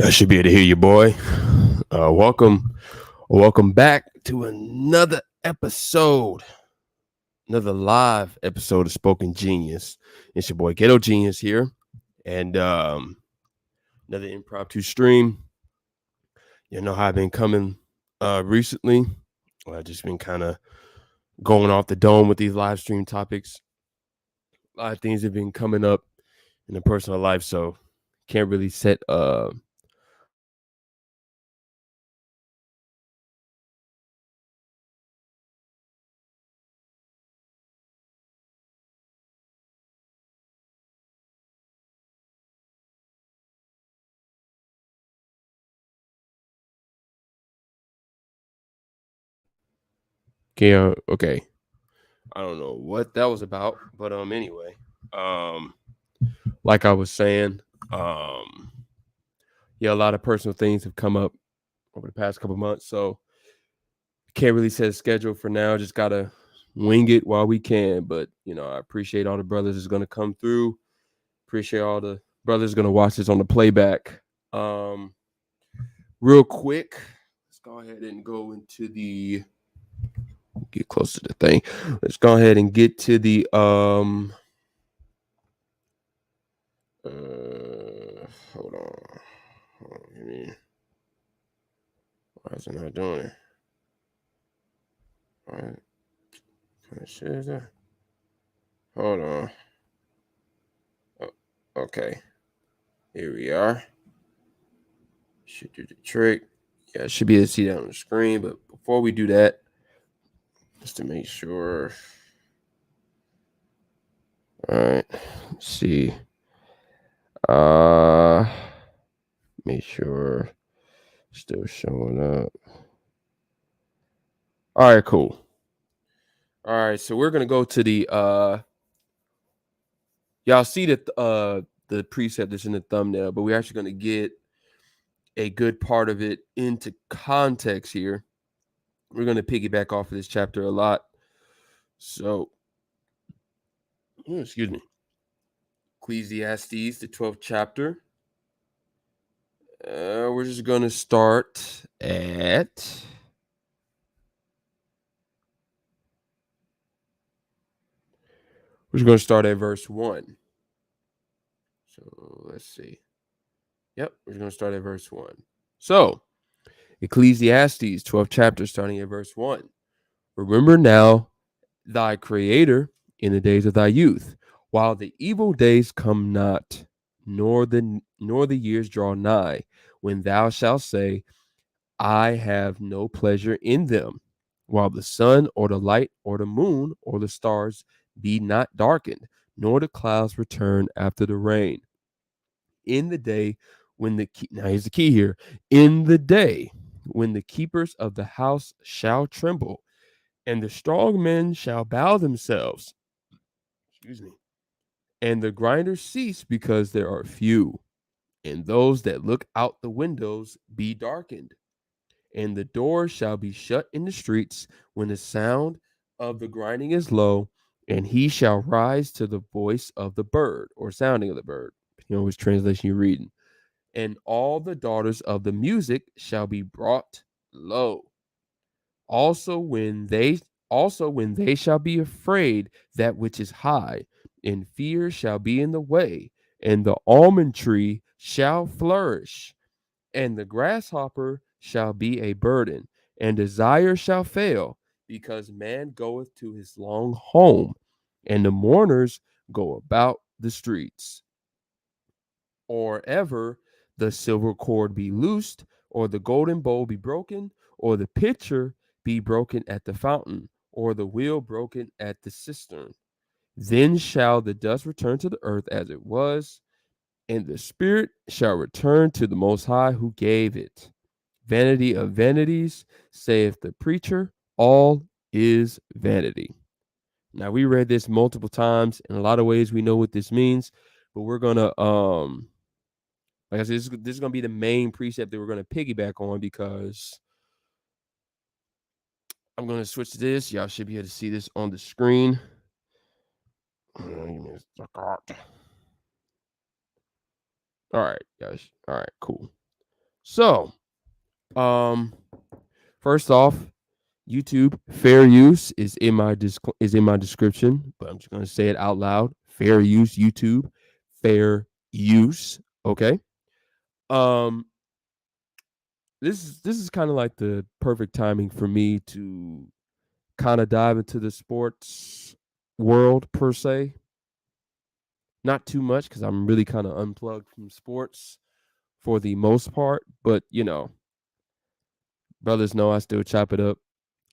I should be able to hear you, boy. Welcome back to another episode, another live episode of Spoken Genius. It's your boy Ghetto Genius here, and another impromptu stream. You know how I've been coming recently. I've just been kind of going off the dome with these live stream topics. A lot of things have been coming up in the personal life, so can't really set okay. I don't know what that was about, but anyway, um like I was saying, yeah, a lot of personal things have come up over the past couple months, so can't really set a schedule for now. Just gotta wing it while we can. But I appreciate all the brothers that's gonna come through. Appreciate all the brothers gonna watch this on the playback. Real quick, let's go ahead and go into the get close to the thing. Let's go ahead and get to the hold on. Why is it not doing it? All right. Kind of shit is that? Hold on. Oh, okay. Here we are. Should do the trick. Yeah, I should be able to see that on the screen. But before we do that, just to make sure. All right. Let's see. Make sure still showing up. All right, cool. All right, so we're gonna go to the y'all see that the preset that's in the thumbnail, but we're actually gonna get a good part of it into context here. We're gonna piggyback off of this chapter a lot. So excuse me. Ecclesiastes, the 12th chapter. We're just gonna start at verse 1. So let's see. Yep, we're going to start at verse 1. So, Ecclesiastes, 12th chapter, starting at verse 1. Remember now thy Creator in the days of thy youth, while the evil days come not, nor the years draw nigh, when thou shalt say, I have no pleasure in them, while the sun or the light or the moon or the stars be not darkened, nor the clouds return after the rain. In the day when now here's the key here. In the day when the keepers of the house shall tremble, and the strong men shall bow themselves, excuse me, and the grinders cease because there are few, and those that look out the windows be darkened, And the door shall be shut in the streets when the sound of the grinding is low, and he shall rise to the voice of the bird, or sounding of the bird, which translation you're reading. And all the daughters of the music shall be brought low. Also when they shall be afraid that which is high, and fear shall be in the way, and the almond tree shall flourish, and the grasshopper shall be a burden, and desire shall fail, because man goeth to his long home, and the mourners go about the streets. Or ever the silver cord be loosed, or the golden bowl be broken, or the pitcher be broken at the fountain, or the wheel broken at the cistern. Then shall the dust return to the earth as it was, and the spirit shall return to the Most High who gave it. Vanity of vanities, saith the preacher, all is vanity. Now we read this multiple times. In a lot of ways, we know what this means, but we're gonna like I said, this is gonna be the main precept that we're gonna piggyback on, because I'm gonna switch to this. Y'all should be able to see this on the screen. All right, guys. All right, cool. So, um, first off, YouTube fair use is in my description, but I'm just gonna say it out loud. Fair use, YouTube, fair use. Okay. Um, this is kind of like the perfect timing for me to kind of dive into the sports world per se. Not too much, because I'm really kind of unplugged from sports for the most part, but brothers know I still chop it up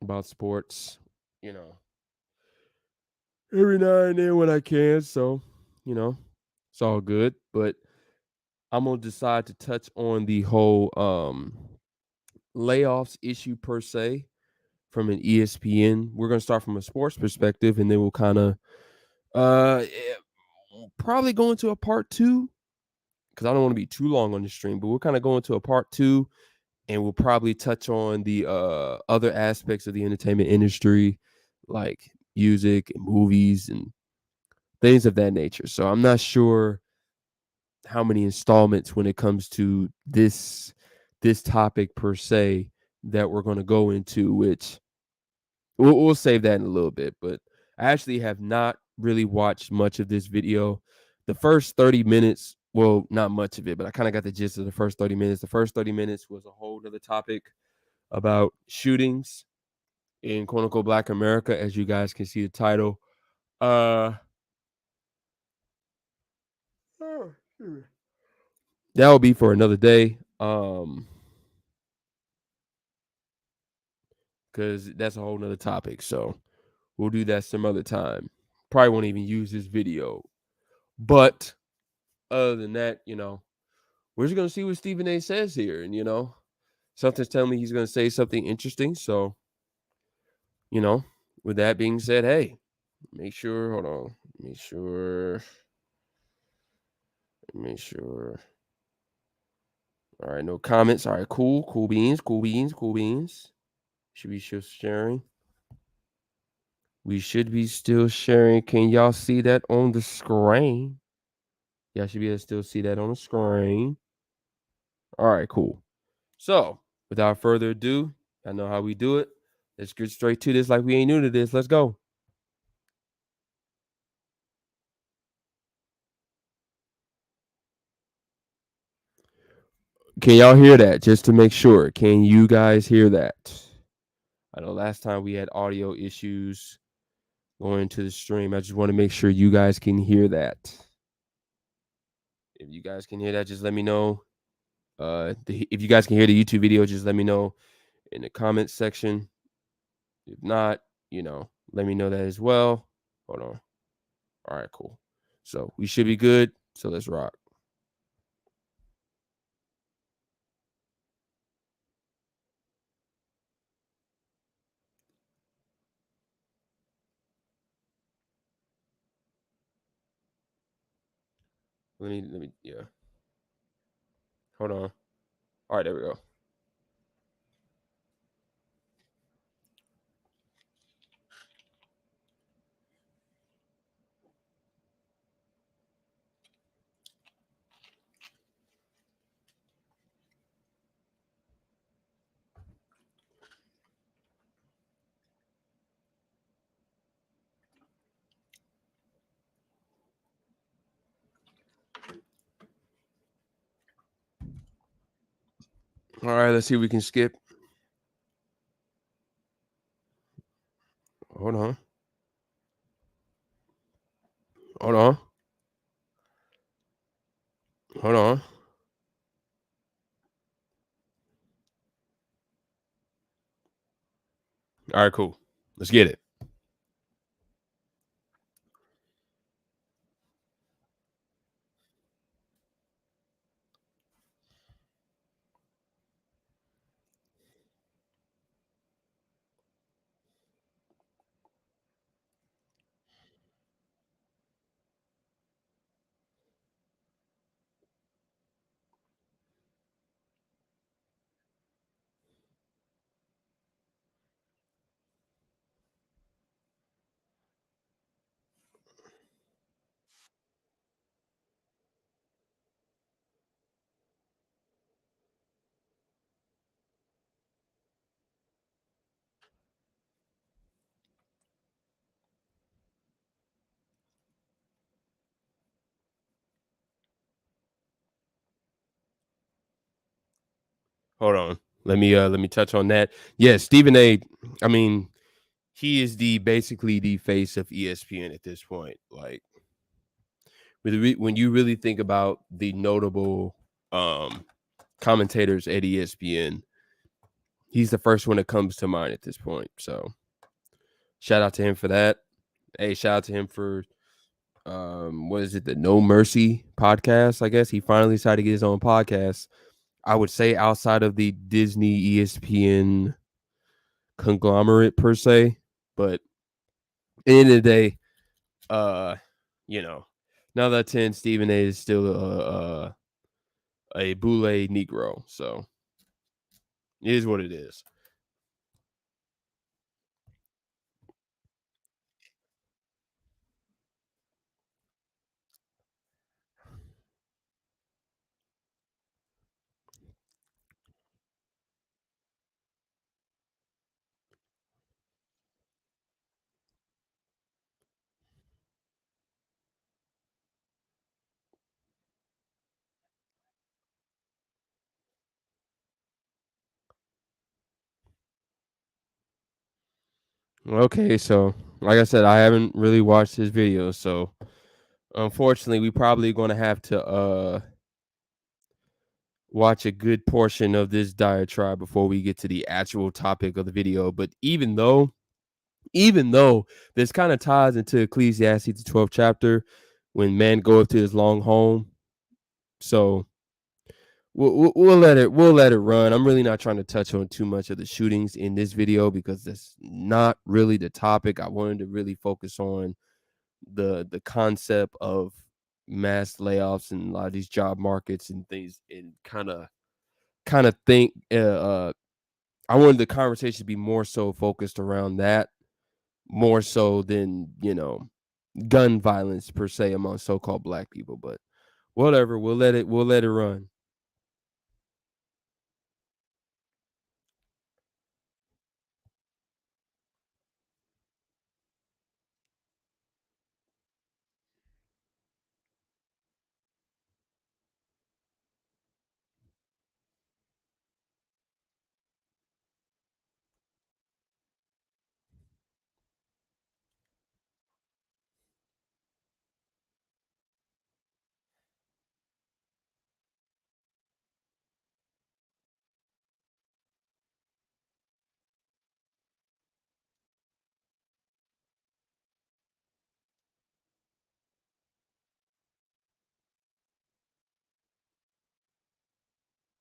about sports, you know, every now and then when I can. So, you know, it's all good. But I'm gonna decide to touch on the whole layoffs issue per se from an ESPN. We're gonna start from a sports perspective, and then we'll kind of probably go into a part two, because I don't want to be too long on the stream. But we'll kind of go into a part two, and we'll probably touch on the other aspects of the entertainment industry, like music and movies and things of that nature. So I'm not sure how many installments when it comes to this topic per se that we're going to go into, which we'll save that in a little bit. But I actually have not really watched much of this video. The first 30 minutes, well, not much of it, but I kind of got the gist of the first 30 minutes. The first 30 minutes was a whole other topic about shootings in quote unquote Black America, as you guys can see the title. Uh that will be for another day. Because that's a whole nother topic. So we'll do that some other time. Probably won't even use this video. But other than that, we're just gonna see what Stephen A says here. And something's telling me he's gonna say something interesting. So, you know, with that being said, hey, make sure, hold on. Make sure. All right, no comments. All right, cool. Cool beans, cool beans, cool beans. Should be still sharing. We should be still sharing. Can y'all see that on the screen? Y'all should be able to still see that on the screen. All right, cool. So, without further ado, I know how we do it. Let's get straight to this like we ain't new to this. Let's go. Can y'all hear that? Just to make sure. Can you guys hear that? I know last time we had audio issues going to the stream. I just want to make sure you guys can hear that. If you guys can hear that, just let me know. If you guys can hear the YouTube video, just let me know in the comments section. If not, let me know that as well. Hold on. All right, cool. So we should be good. So let's rock. Yeah. Hold on. All right, there we go. All right, let's see if we can skip. Hold on. Hold on. Hold on. All right, cool. Let's get it. Hold on. Let me touch on that. Yeah, Stephen A. I mean, he is basically the face of ESPN at this point. Like, when you really think about the notable commentators at ESPN, he's the first one that comes to mind at this point. So, shout out to him for that. Hey, shout out to him for what is it, the No Mercy podcast? I guess he finally decided to get his own podcast. I would say outside of the Disney ESPN conglomerate per se, but at the end of the day, uh, you know, 9 out of 10, Stephen A is still a boule Negro, so it is what it is. Okay, so like I said, I haven't really watched his videos, so unfortunately, we probably going to have to watch a good portion of this diatribe before we get to the actual topic of the video. But even though this kind of ties into Ecclesiastes, the 12th chapter, when man goeth to his long home. So we'll let it run. I'm really not trying to touch on too much of the shootings in this video because that's not really the topic. I wanted to really focus on the concept of mass layoffs and a lot of these job markets and things, and kind of think I wanted the conversation to be more so focused around that, more so than gun violence per se among so-called black people. But whatever, we'll let it run.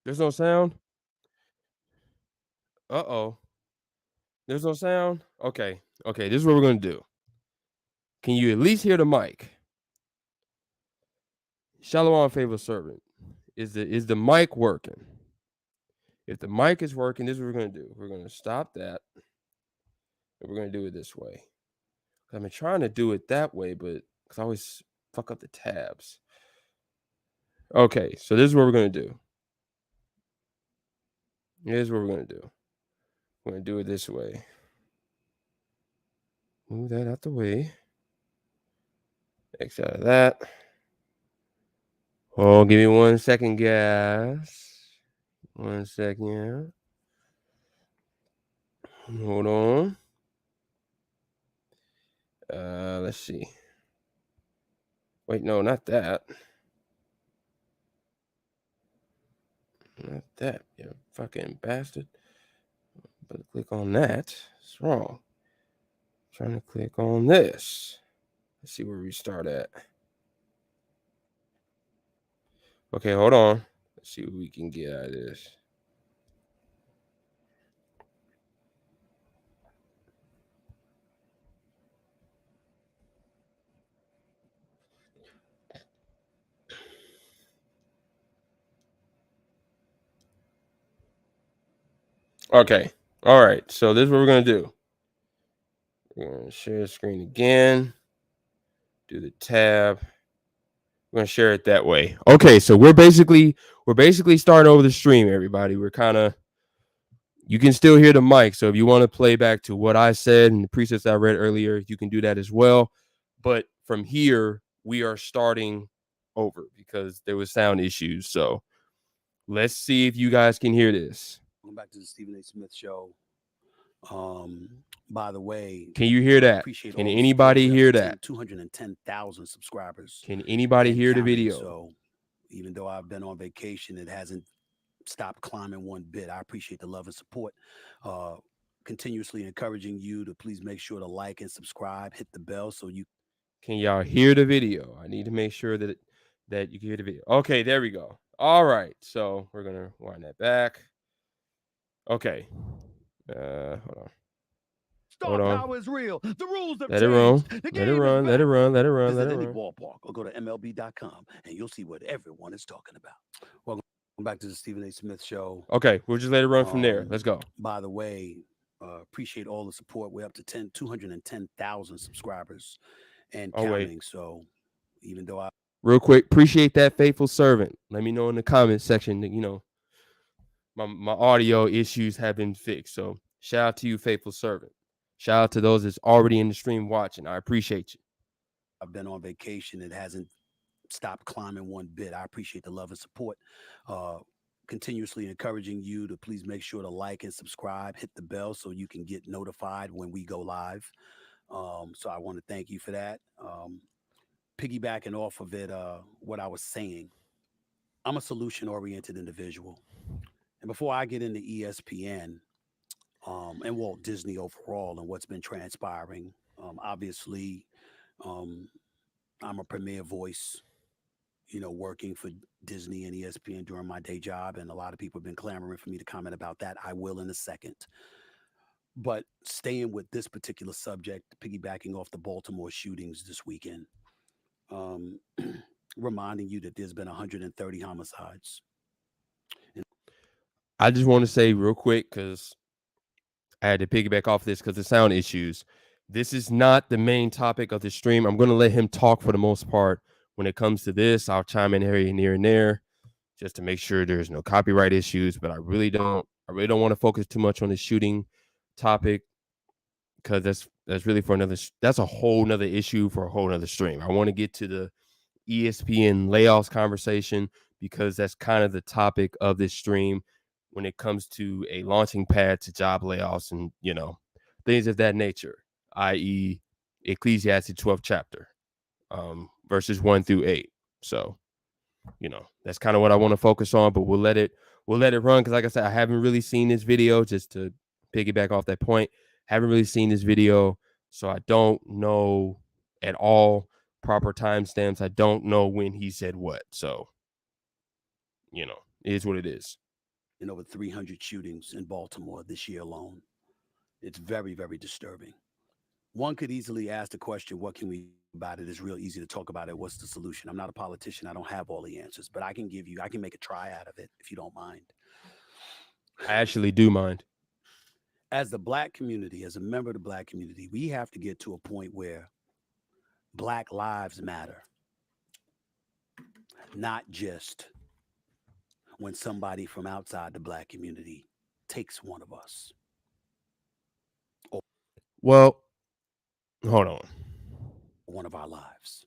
There's no sound. Uh-oh. There's no sound. Okay, this is what we're gonna do. Can you at least hear the mic? Shalom, faithful servant. Is the mic working? If the mic is working, this is what we're gonna do. We're gonna stop that, and we're gonna do it this way. I've been trying to do it that way, but because I always fuck up the tabs. Okay, so this is what we're gonna do. Here's what we're gonna do. We're gonna do it this way. Move that out the way. X out of that. Oh, give me 1 second, guys. 1 second. Hold on. Let's see. Wait, no, not that. Not that, you fucking bastard. But click on that. It's wrong. Trying to click on this. Let's see where we start at. Okay, hold on. Let's see what we can get out of this. Okay. All right. So this is what we're gonna do. We're gonna share the screen again. Do the tab. We're gonna share it that way. Okay. So we're basically starting over the stream, everybody. We're kind of, you can still hear the mic. So if you want to play back to what I said and the presets I read earlier, you can do that as well. But from here, we are starting over because there was sound issues. So let's see if you guys can hear this. Welcome back to the Stephen A. Smith Show. By the way, Can you hear that? appreciate Can all anybody hear that? 210,000 subscribers. Can anybody and hear the counting. video? So even though I've been on vacation, it hasn't stopped climbing one bit. I appreciate the love and support. Continuously encouraging you to please make sure to like and subscribe, hit the bell so you Can y'all hear the video? I need to make sure that you can hear the video. Okay, there we go. All right, so we're gonna wind that back. Okay, hold on. Star power is real. The rules have Let it run. changed. The Let it game is run. Let back. it run. Let it run. Visit Let it any run. ballpark or go to MLB.com and you'll see what everyone is talking about. Welcome back to the Stephen A. Smith Show. Okay, we'll just let it run from there. Let's go. By the way, appreciate all the support. We're up to 210,000 subscribers and Oh counting. wait, So even though I real quick, appreciate that faithful servant. Let me know in the comment section that, you know, my audio issues have been fixed. So shout out to you, faithful servant. Shout out to those that's already in the stream watching. I appreciate you. I've been on vacation, it hasn't stopped climbing one bit. I appreciate the love and support. Continuously encouraging you to please make sure to like and subscribe, hit the bell so you can get notified when we go live. So I want to thank you for that. Piggybacking off of it, what I was saying, I'm a solution oriented individual. And before I get into ESPN and Walt Disney overall and what's been transpiring, obviously, um, I'm a premier voice, working for Disney and ESPN during my day job. And a lot of people have been clamoring for me to comment about that. I will in a second. But staying with this particular subject, piggybacking off the Baltimore shootings this weekend, um, reminding you that there's been 130 homicides. I just want to say real quick, because I had to piggyback off this because of sound issues. This is not the main topic of the stream. I'm going to let him talk for the most part. When it comes to this, I'll chime in here and there just to make sure there's no copyright issues. But I really don't want to focus too much on the shooting topic, because that's really for another. That's a whole nother issue for a whole nother stream. I want to get to the ESPN layoffs conversation because that's kind of the topic of this stream when it comes to a launching pad to job layoffs and, you know, things of that nature, i.e., Ecclesiastes 12th chapter, verses 1 through 8. So, you know, that's kind of what I want to focus on, but we'll let it run because, like I said, I haven't really seen this video. Just to piggyback off that point, haven't really seen this video, so I don't know at all proper timestamps. I don't know when he said what, so you know, it is what it is. And over 300 shootings in Baltimore this year alone. It's very, very disturbing. One could easily ask the question, what can we do about it? It's real easy to talk about it. What's the solution? I'm not a politician. I don't have all the answers, but I can make a try out of it if you don't mind. I actually do mind. As the Black community, as a member of the Black community, we have to get to a point where Black lives matter, not just when somebody from outside the Black community takes one of us. Well, hold on. One of our lives.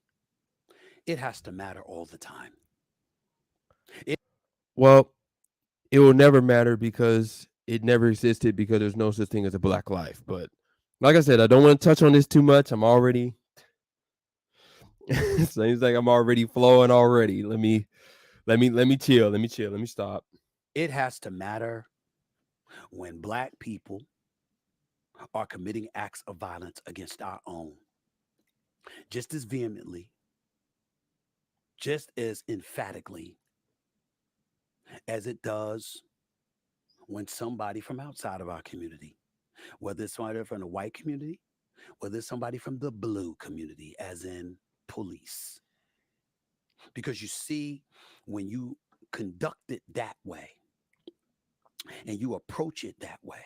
It has to matter all the time. Well, it will never matter because it never existed because there's no such thing as a black life. But like I said, I don't want to touch on this too much. I'm already seems like I'm already flowing already. Let me chill. Let me chill. Let me stop. It has to matter when black people are committing acts of violence against our own just as vehemently, just as emphatically as it does when somebody from outside of our community, whether it's somebody from the white community, whether it's somebody from the blue community, as in police. Because you see, when you conduct it that way and you approach it that way,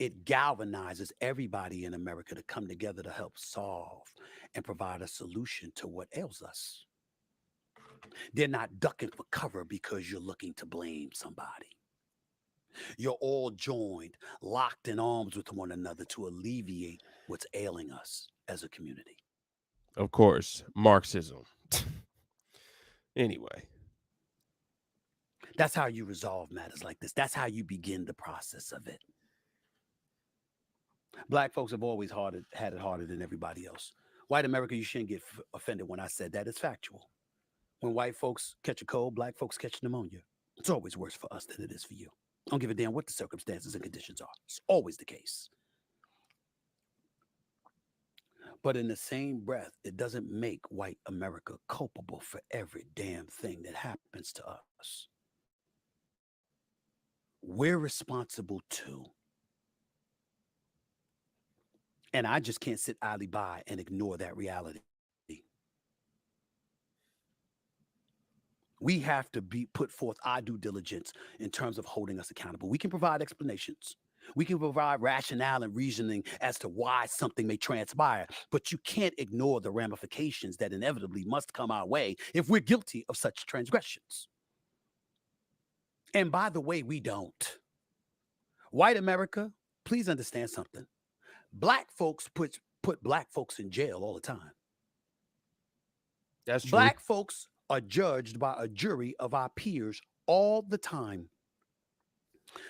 it galvanizes everybody in America to come together to help solve and provide a solution to what ails us. They're not ducking for cover because you're looking to blame somebody. You're all joined, locked in arms with one another to alleviate what's ailing us as a community. Of course, Marxism. Anyway, That's how you resolve matters like this. That's how you begin the process of it. Black folks have always had it harder than everybody else. White America, you shouldn't get offended when I said that. It's factual. When white folks catch a cold, black folks catch pneumonia. It's always worse for us than it is for you. I don't give a damn what the circumstances and conditions are. It's always the case. But in the same breath, it doesn't make white America culpable for every damn thing that happens to us. We're responsible too. And I just can't sit idly by and ignore that reality. We have to be put forth our due diligence in terms of holding us accountable. We can provide explanations. We can provide rationale and reasoning as to why something may transpire, but you can't ignore the ramifications that inevitably must come our way if we're guilty of such transgressions. And by the way, we don't. White America, please understand something. Black folks put black folks in jail all the time. that's true. Black folks are judged by a jury of our peers all the time.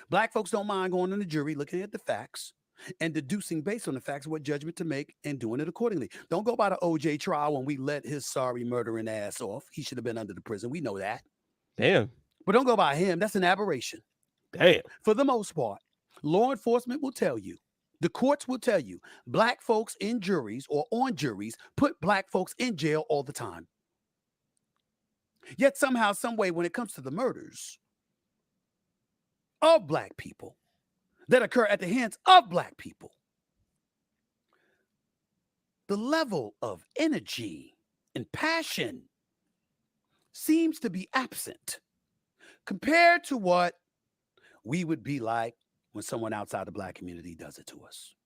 Black folks don't mind going on the jury, looking at the facts, and deducing based on the facts what judgment to make and doing it accordingly. Don't go by the OJ trial when we let his sorry murdering ass off. He should have been under the prison. We know that. Damn. But don't go by him. That's an aberration. Damn. For the most part, law enforcement will tell you, the courts will tell you, black folks in juries or on juries put black folks in jail all the time. Yet somehow, some way, when it comes to the murders of black people that occur at the hands of black people, the level of energy and passion seems to be absent compared to what we would be like when someone outside the black community does it to us.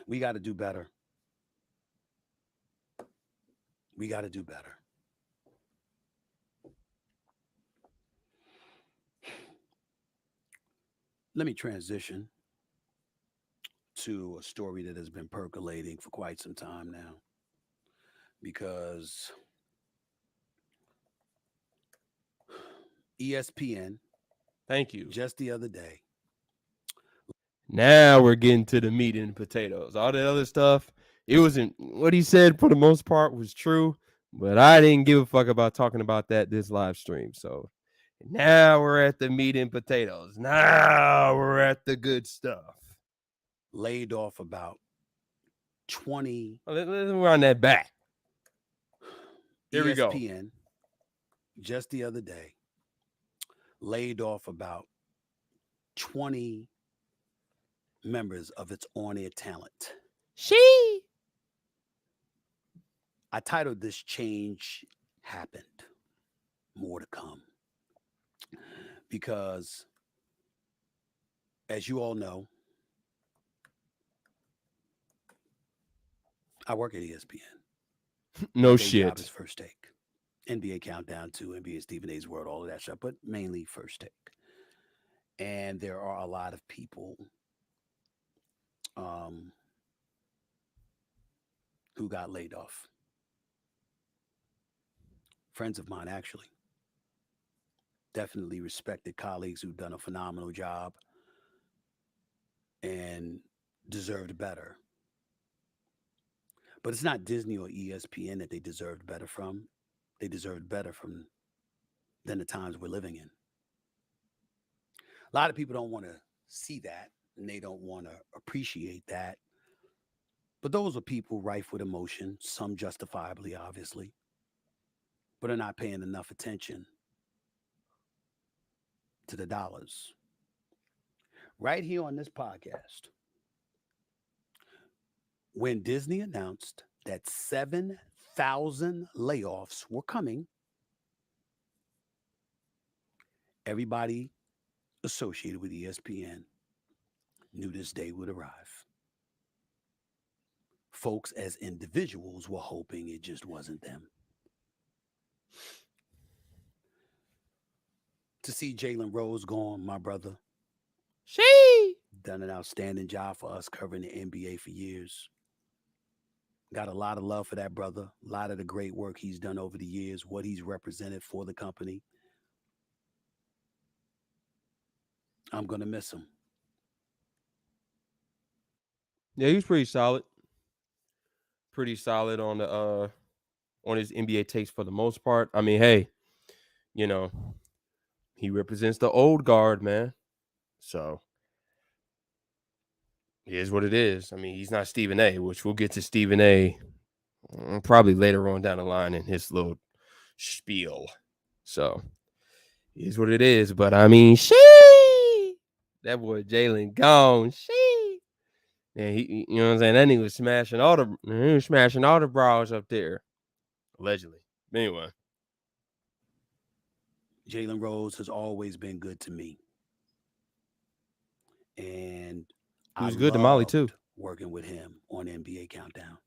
We got to do better. We got to do better. Let me transition to a story that has been percolating for quite some time now because ESPN Thank you. just the other day. Now we're getting to the meat and potatoes. All the other stuff, it wasn't what he said for the most part was true, but I didn't give a fuck about talking about that this live stream. So now we're at the meat and potatoes. Now we're at the good stuff. Laid off about 20 Let's run that back. Here we go. ESPN just the other day laid off about 20 members of its on-air talent. She. I titled this Change Happened. More to come. Because as you all know, I work at ESPN. No My day job is shit. First Take. NBA Countdown to NBA Stephen A's World, all of that stuff, but mainly First Take. And there are a lot of people who got laid off friends of mine, actually. Definitely respected colleagues who've done a phenomenal job and deserved better. But it's not Disney or ESPN that they deserved better from. They deserved better from than the times we're living in. A lot of people don't want to see that and they don't want to appreciate that. But those are people rife with emotion, some justifiably, obviously, but are not paying enough attention to the dollars. Right here on this podcast, when Disney announced that 7,000 layoffs were coming, everybody associated with ESPN knew this day would arrive. Folks, as individuals, were hoping it just wasn't them. To see Jalen Rose gone, my brother, She. done an outstanding job for us covering the NBA for years. Got a lot of love for that brother. A lot of the great work he's done over the years, what he's represented for the company. I'm going to miss him. Yeah, he was pretty solid. Pretty solid on his NBA takes for the most part. I mean, hey, you know, he represents the old guard, man. So it is what it is. I mean, he's not Stephen A, which we'll get to Stephen A probably later on down the line in his little spiel. So it is what it is. But I mean, she that boy Jalen gone. She and you know what I'm saying. That nigga was smashing all the bras up there, allegedly. Anyway, Jalen Rose has always been good to me. And he I was good to Molly too. loved working with him on NBA Countdown.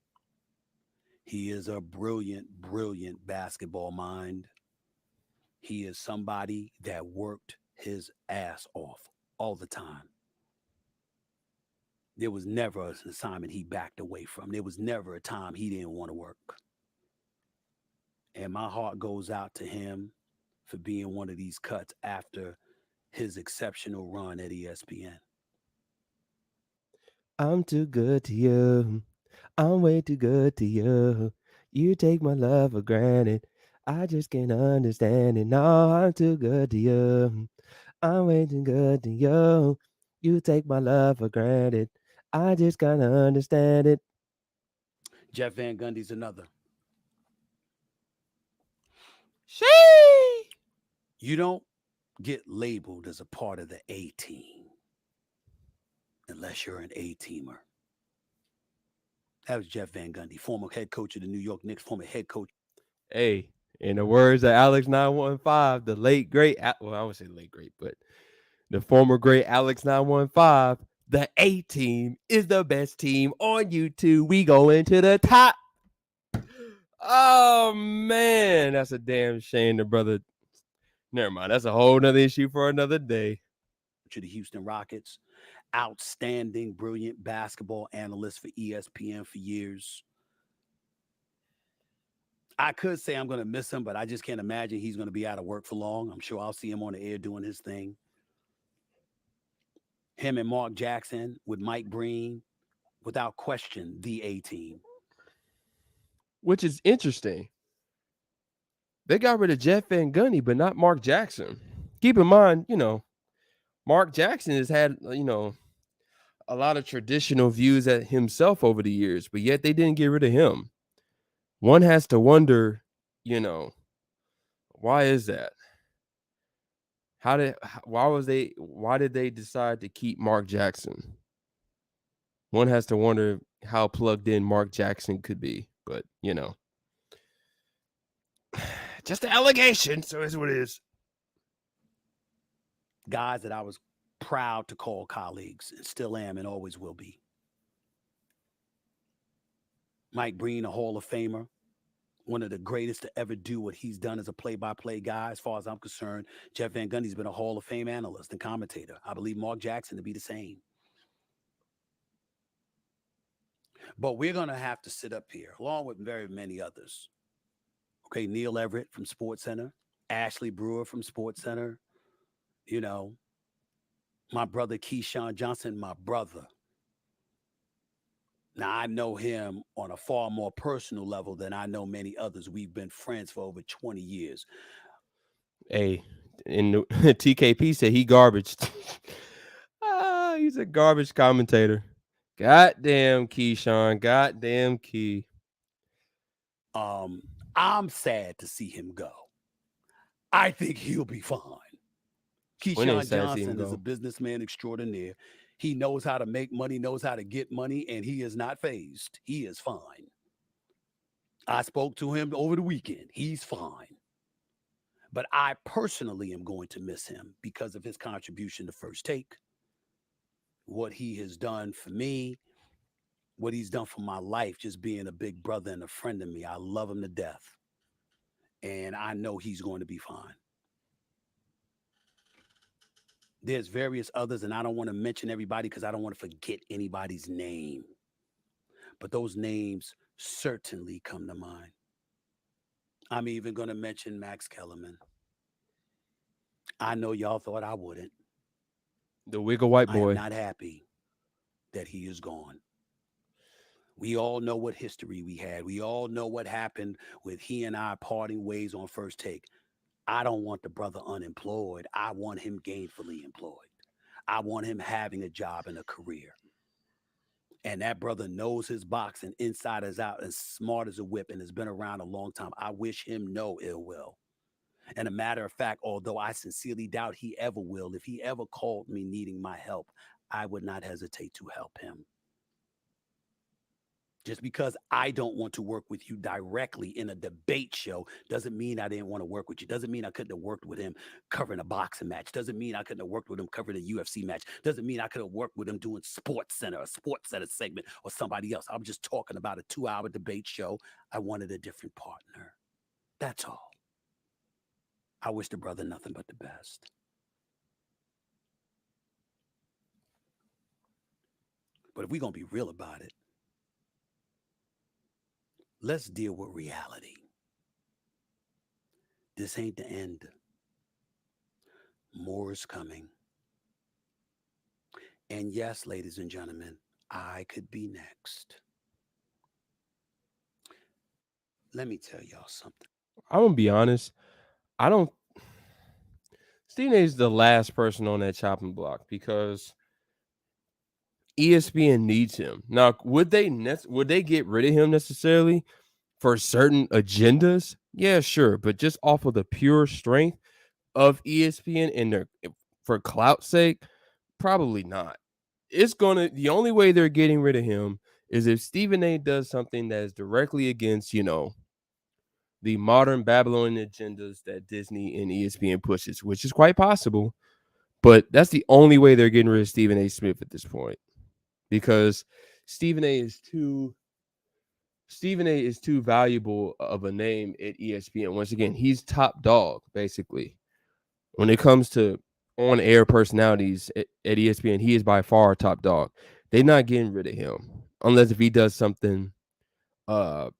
He is a brilliant, brilliant basketball mind. He is somebody that worked his ass off all the time. There was never an assignment he backed away from. There was never a time he didn't want to work. And my heart goes out to him for being one of these cuts after his exceptional run at ESPN. I'm too good to you. I'm way too good to you. You take my love for granted. I just can't understand it. No, I'm too good to you. I'm way too good to you. You take my love for granted. I just can't understand it. Jeff Van Gundy's another. She. You don't get labeled as a part of the A team unless you're an A teamer. That was Jeff Van Gundy, former head coach of the New York Knicks, former head coach. Hey, in the words of Alex 915, the late great, well, I would say late great, but the former great Alex 915, the A team is the best team on YouTube. We go into the top. Oh man, that's a damn shame. The brother. Never mind. That's a whole nother issue for another day. To the Houston Rockets, outstanding, brilliant basketball analyst for ESPN for years. I could say I'm going to miss him, but I just can't imagine he's going to be out of work for long. I'm sure I'll see him on the air doing his thing. Him and Mark Jackson with Mike Breen, without question, the A team. Which is interesting. They got rid of Jeff Van Gundy, but not Mark Jackson. Keep in mind, Mark Jackson has had, a lot of traditional views at himself over the years, but yet they didn't get rid of him. One has to wonder, you know, why is that? Why did they decide to keep Mark Jackson? One has to wonder how plugged in Mark Jackson could be, but just an allegation, so it's what it is. Guys that I was proud to call colleagues and still am and always will be. Mike Breen, a Hall of Famer, one of the greatest to ever do what he's done as a play-by-play guy, as far as I'm concerned. Jeff Van Gundy's been a Hall of Fame analyst and commentator. I believe Mark Jackson to be the same. But we're going to have to sit up here, along with very many others, Okay, Neil Everett from Sports Center, Ashley Brewer from Sports Center, you know, my brother Keyshawn Johnson, my brother. Now I know him on a far more personal level than I know many others. We've been friends for over 20 years. Hey, and TKP said he garbage. He's a garbage commentator. Goddamn Keyshawn. Goddamn Key. Um, I'm sad to see him go. I think he'll be fine. Twin ain't Keyshawn sad to see him Johnson is a go. businessman extraordinaire. He knows how to make money, knows how to get money, and he is not phased. He is fine. I spoke to him over the weekend. He's fine. But I personally am going to miss him because of his contribution to First Take, what he has done for me, what he's done for my life, just being a big brother and a friend of me. I love him to death. And I know he's going to be fine. There's various others, and I don't want to mention everybody because I don't want to forget anybody's name. But those names certainly come to mind. I'm even going to mention Max Kellerman. I know y'all thought I wouldn't. The wiggle white I am boy. not happy that he is gone. We all know what history we had. We all know what happened with he and I parting ways on First Take. I don't want the brother unemployed. I want him gainfully employed. I want him having a job and a career. And that brother knows his boxing inside as out, as smart as a whip, and has been around a long time. I wish him no ill will. And a matter of fact, although I sincerely doubt he ever will, if he ever called me needing my help, I would not hesitate to help him. Just because I don't want to work with you directly in a debate show doesn't mean I didn't want to work with you. Doesn't mean I couldn't have worked with him covering a boxing match. Doesn't mean I couldn't have worked with him covering a UFC match. Doesn't mean I could have worked with him doing Sports Center, a Sports Center segment, or somebody else. I'm just talking about a 2-hour debate show. I wanted a different partner. That's all. I wish the brother nothing but the best. But if we're going to be real about it, let's deal with reality. This ain't the end. More is coming. And yes, ladies and gentlemen, I could be next. Let me tell y'all something. I'm gonna be honest. I don't. Stephen A is the last person on that chopping block because ESPN needs him. Now, would they get rid of him necessarily for certain agendas? Yeah, sure, but just off of the pure strength of ESPN and their for clout sake, probably not. The only way they're getting rid of him is if Stephen A does something that is directly against, the modern Babylonian agendas that Disney and ESPN pushes, which is quite possible. But that's the only way they're getting rid of Stephen A. Smith at this point. Because Stephen A is too Stephen A is too valuable of a name at ESPN. Once again, he's top dog, basically. When it comes to on-air personalities at ESPN, he is by far top dog. They're not getting rid of him unless if he does something uh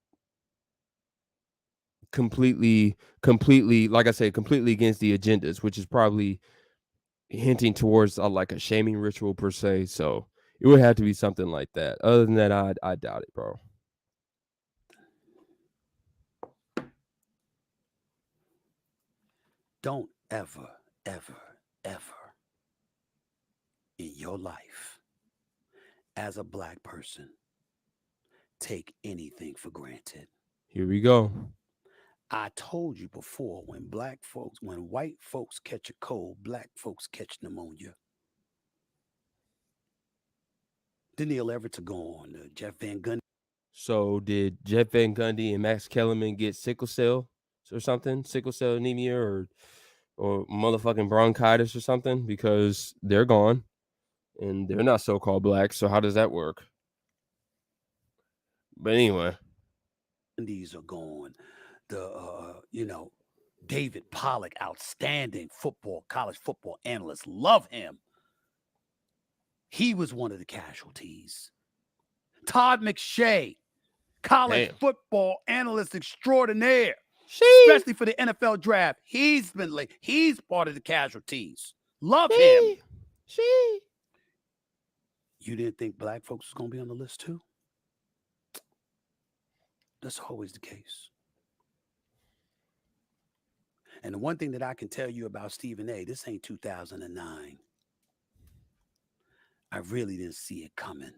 completely, like I said, completely against the agendas, which is probably hinting towards like a shaming ritual per se. So it would have to be something like that. Other than that, I doubt it, bro. Don't ever, ever, ever in your life as a black person take anything for granted. Here we go. I told you before when white folks catch a cold, black folks catch pneumonia. Daniil Everett to go on, Jeff Van Gundy. So did Jeff Van Gundy and Max Kellerman get sickle cell or something? Sickle cell anemia or motherfucking bronchitis or something? Because they're gone and they're not so called black. So how does that work? But anyway, These are gone. David Pollock, outstanding college football analyst. Love him. He was one of the casualties. Todd McShay, college damn. football analyst extraordinaire. She. especially for the NFL draft. He's been late. He's part of the casualties. Love him. She. She. You didn't think black folks was going to be on the list too? That's always the case. And the one thing that I can tell you about Stephen A., this ain't 2009. I really didn't see it coming.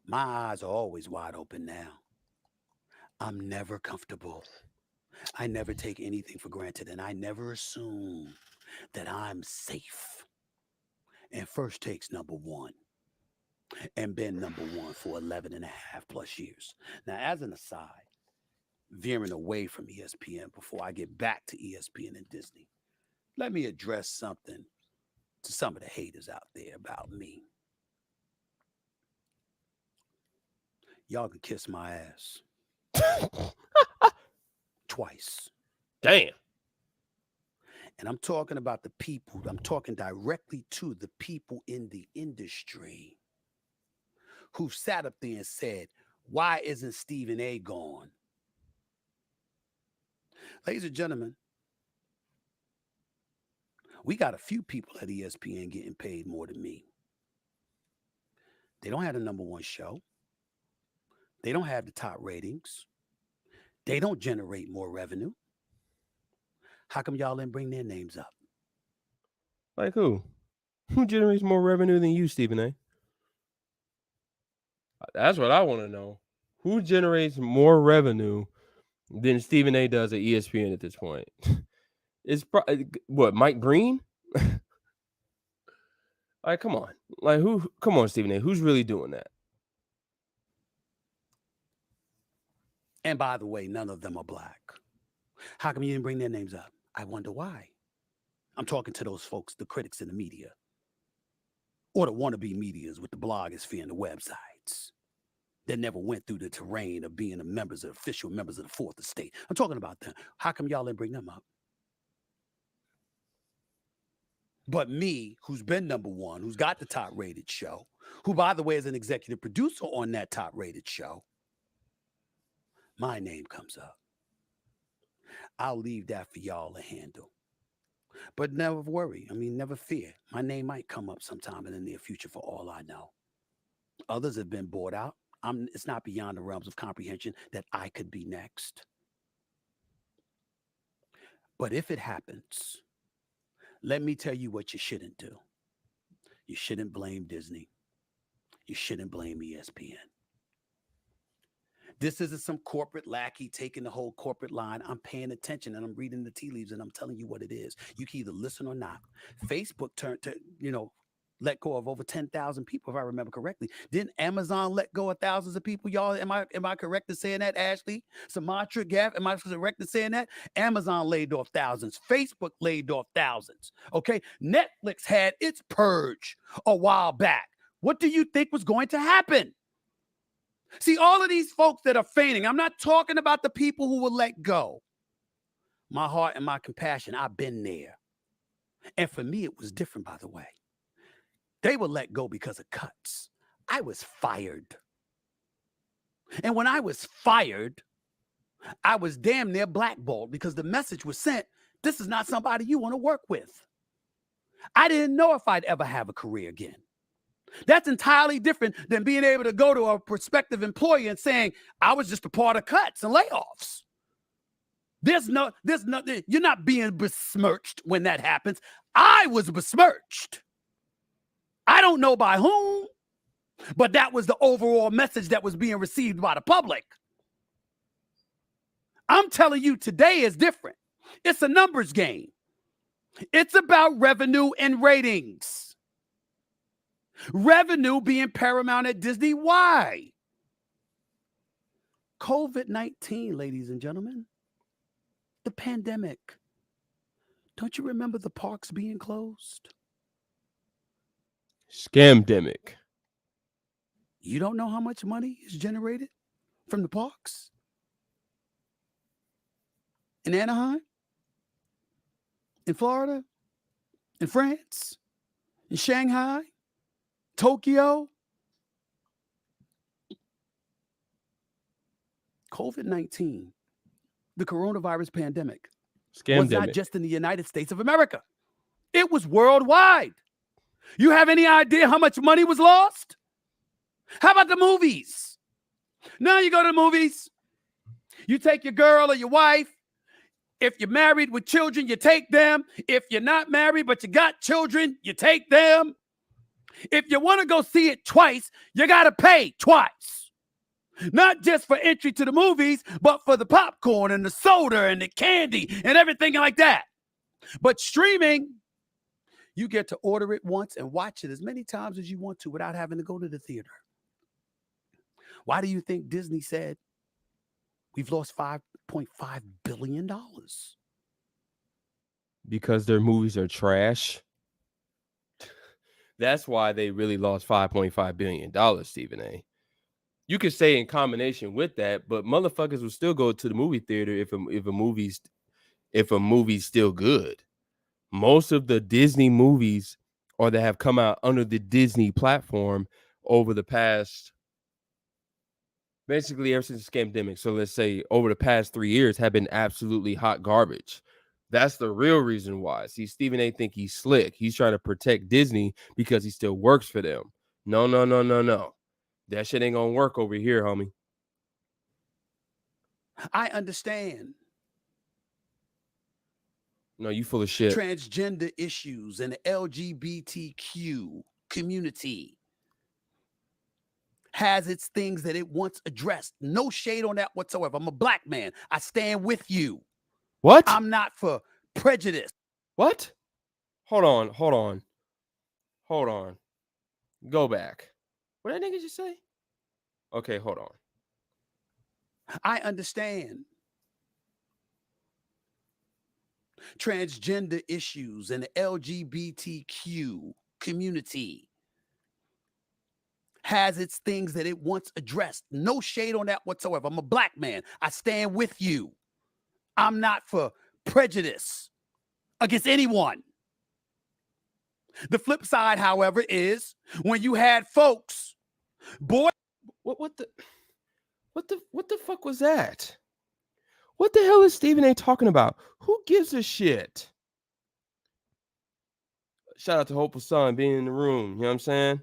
My eyes are always wide open now. I'm never comfortable. I never take anything for granted, and I never assume that I'm safe. And First Takes #1 and been #1 for 11 and a half plus years. Now, as an aside, veering away from ESPN before I get back to ESPN and Disney, let me address something to some of the haters out there about me. Y'all can kiss my ass twice. Damn. And I'm talking about the people, I'm talking directly to the people in the industry who sat up there and said, why isn't Stephen A. gone? Ladies and gentlemen, we got a few people at ESPN getting paid more than me. They don't have the #1 show. They don't have the top ratings. They don't generate more revenue. How come y'all didn't bring their names up? Like who? Who generates more revenue than you, Stephen A? That's what I want to know. Who generates more revenue than Stephen A does at ESPN at this point? It's what, Mike Green? Like, come on. Like, who? Come on, Stephen A. Who's really doing that? And by the way, none of them are black. How come you didn't bring their names up? I wonder why. I'm talking to those folks, the critics in the media, or the wannabe medias with the blogosphere and the websites that never went through the terrain of being official members of the fourth estate. I'm talking about them. How come y'all didn't bring them up? But me, who's been #1, who's got the top rated show, who, by the way, is an executive producer on that top rated show, my name comes up. I'll leave that for y'all to handle. But never worry. Never fear. My name might come up sometime in the near future for all I know. Others have been bought out. It's not beyond the realms of comprehension that I could be next. But if it happens, let me tell you what you shouldn't do. You shouldn't blame Disney. You shouldn't blame ESPN. This isn't some corporate lackey taking the whole corporate line. I'm paying attention and I'm reading the tea leaves and I'm telling you what it is. You can either listen or not. Facebook let go of over 10,000 people, if I remember correctly. Didn't Amazon let go of thousands of people? Y'all, am I correct in saying that, Ashley? Sumatra, Gav, am I correct in saying that? Amazon laid off thousands. Facebook laid off thousands. Okay, Netflix had its purge a while back. What do you think was going to happen? See, all of these folks that are fainting, I'm not talking about the people who will let go. My heart and my compassion, I've been there. And for me, it was different, by the way. They were let go because of cuts. I was fired. And when I was fired, I was damn near blackballed because the message was sent, this is not somebody you want to work with. I didn't know if I'd ever have a career again. That's entirely different than being able to go to a prospective employer and saying, I was just a part of cuts and layoffs. You're not being besmirched when that happens. I was besmirched. I don't know by whom, but that was the overall message that was being received by the public. I'm telling you, today is different. It's a numbers game. It's about revenue and ratings. Revenue being paramount at Disney. Why? COVID-19, ladies and gentlemen. The pandemic. Don't you remember the parks being closed? Scamdemic. You don't know how much money is generated from the parks? In Anaheim? In Florida? In France? In Shanghai? Tokyo? COVID-19 The coronavirus pandemic Scam was not it. just in the United States of America. It was worldwide. You have any idea how much money was lost? How about the movies? Now you go to the movies, you take your girl or your wife. If you're married with children, you take them. If you're not married but you got children, you take them. If you want to go see it twice, you got to pay twice. Not just for entry to the movies, but for the popcorn and the soda and the candy and everything like that. But streaming, you get to order it once and watch it as many times as you want to without having to go to the theater. Why do you think Disney said we've lost $5.5 billion? Because their movies are trash. That's why they really lost $5.5 billion, Stephen A. You could say in combination with that, but motherfuckers will still go to the movie theater if a movie's still good. Most of the Disney movies or that have come out under the Disney platform over the past, basically ever since the scamdemic, so let's say over the past 3 years, have been absolutely hot garbage. That's the real reason why. See, Stephen A. think he's slick. He's trying to protect Disney because he still works for them. No. That shit ain't gonna work over here, homie. I understand. No, you full of shit. Transgender issues and the LGBTQ community has its things that it wants addressed. No shade on that whatsoever. I'm a black man. I stand with you. What? I'm not for prejudice. What? Hold on. Go back. What that nigga just say? Okay, hold on. I understand. Transgender issues and the LGBTQ community has its things that it wants addressed. No shade on that whatsoever. I'm a black man. I stand with you. I'm not for prejudice against anyone. The flip side, however, is when you had folks, boy, What the fuck was that? What the hell is Stephen A. talking about? Who gives a shit? Shout out to Hopeful Son being in the room. You know what I'm saying?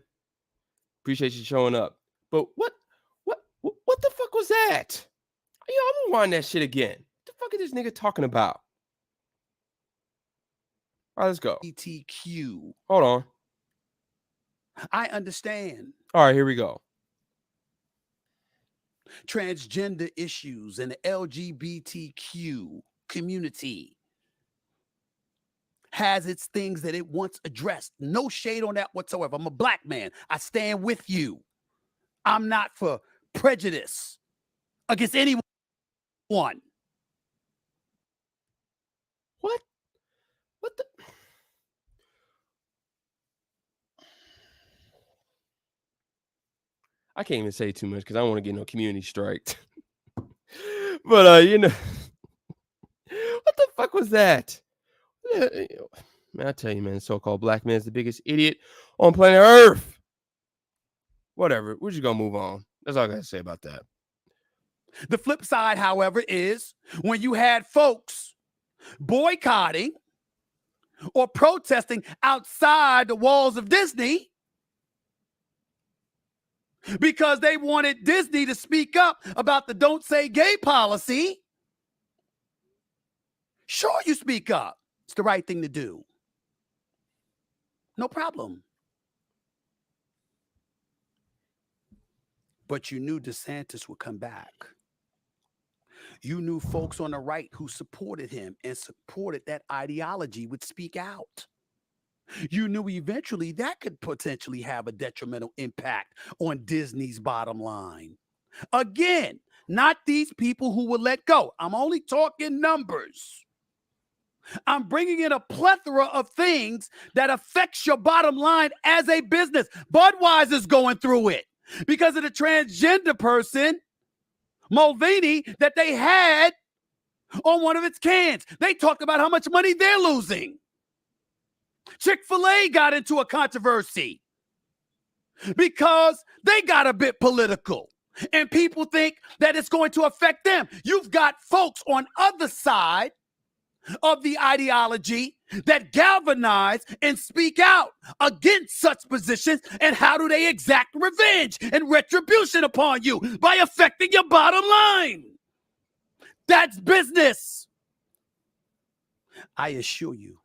Appreciate you showing up. But what the fuck was that? Yo, I'm gonna wind that shit again. What the fuck is this nigga talking about? All right, let's go. LGBTQ. Hold on. I understand. All right, here we go. Transgender issues and the LGBTQ community has its things that it wants addressed. No shade on that whatsoever. I'm a black man. I stand with you. I'm not for prejudice against anyone. What the? I can't even say too much because I don't want to get no community striked. But you know, what the fuck was that? Man, I tell you, man, so-called black man is the biggest idiot on planet Earth. Whatever, we're just gonna move on. That's all I gotta say about that. The flip side, however, is when you had folks boycotting or protesting outside the walls of Disney because they wanted Disney to speak up about the don't say gay policy. Sure, you speak up. It's the right thing to do. No problem. But you knew DeSantis would come back. You knew folks on the right who supported him and supported that ideology would speak out. You knew eventually that could potentially have a detrimental impact on Disney's bottom line. Again, not these people who will let go. I'm only talking numbers. I'm bringing in a plethora of things that affects your bottom line as a business. Budweiser's going through it because of the transgender person, Mulvaney, that they had on one of its cans. They talked about how much money they're losing. Chick-fil-A got into a controversy because they got a bit political. And people think that it's going to affect them. You've got folks on other side of the ideology that galvanize and speak out against such positions. And how do they exact revenge and retribution upon you? By affecting your bottom line. That's business. I assure you,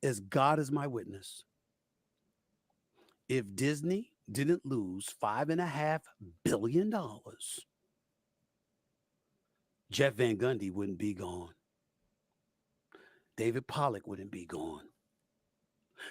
as God is my witness, if Disney didn't lose $5.5 billion, Jeff Van Gundy wouldn't be gone. David Pollock wouldn't be gone.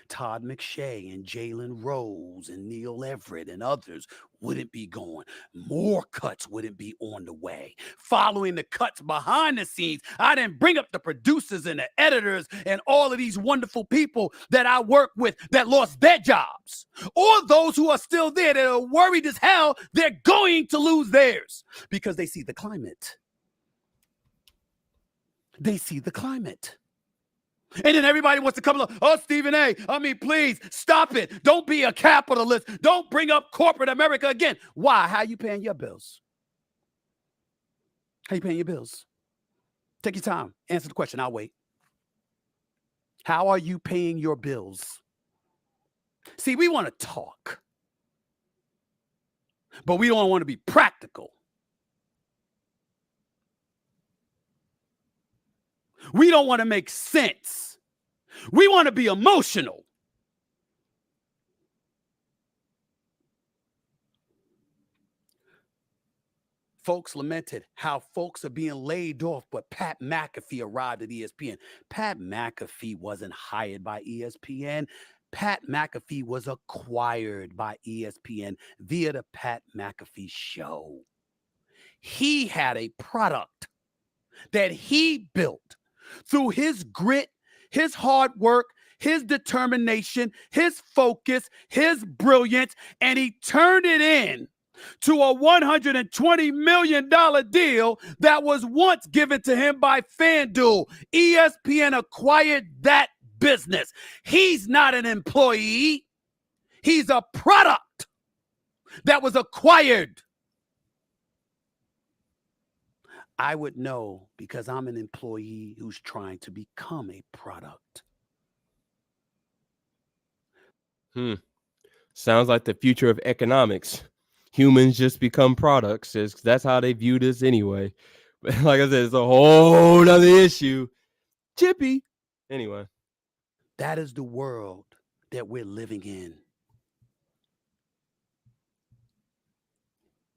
Todd McShay and Jalen Rose and Neil Everett and others wouldn't be gone. More cuts wouldn't be on the way. Following the cuts behind the scenes, I didn't bring up the producers and the editors and all of these wonderful people that I work with that lost their jobs, or those who are still there that are worried as hell they're going to lose theirs because they see the climate. They see the climate. And then everybody wants to come along. Oh, Stephen A. I mean, please stop it. Don't be a capitalist. Don't bring up corporate America again. Why? How you paying your bills? How you paying your bills? Take your time. Answer the question. I'll wait. How are you paying your bills? See, we want to talk, but we don't want to be practical. We don't want to make sense. We want to be emotional. Folks lamented how folks are being laid off, but Pat McAfee arrived at ESPN. Pat McAfee wasn't hired by ESPN. Pat McAfee was acquired by ESPN via the Pat McAfee show. He had a product that he built through his grit, his hard work, his determination, his focus, his brilliance, and he turned it in to a $120 million deal that was once given to him by FanDuel. ESPN acquired that business. He's not an employee. He's a product that was acquired. I would know because I'm an employee who's trying to become a product. Sounds like the future of economics. Humans just become products. That's how they view this anyway. But like I said, it's a whole other issue. Chippy. Anyway. That is the world that we're living in.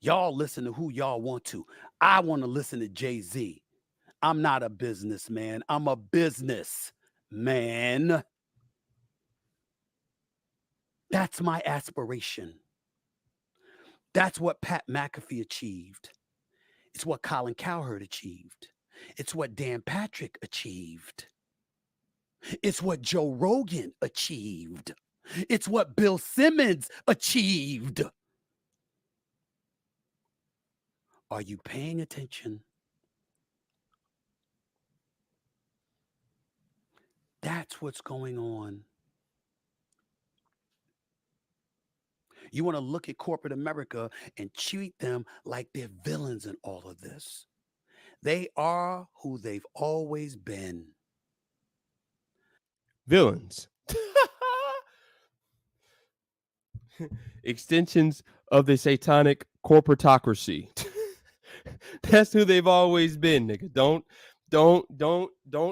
Y'all listen to who y'all want to. I want to listen to Jay-Z. I'm not a businessman. I'm a businessman. That's my aspiration. That's what Pat McAfee achieved. It's what Colin Cowherd achieved. It's what Dan Patrick achieved. It's what Joe Rogan achieved. It's what Bill Simmons achieved. Are you paying attention? That's what's going on. You want to look at corporate America and treat them like they're villains in all of this. They are who they've always been. Villains. Extensions of the satanic corporatocracy. That's who they've always been, nigga. Don't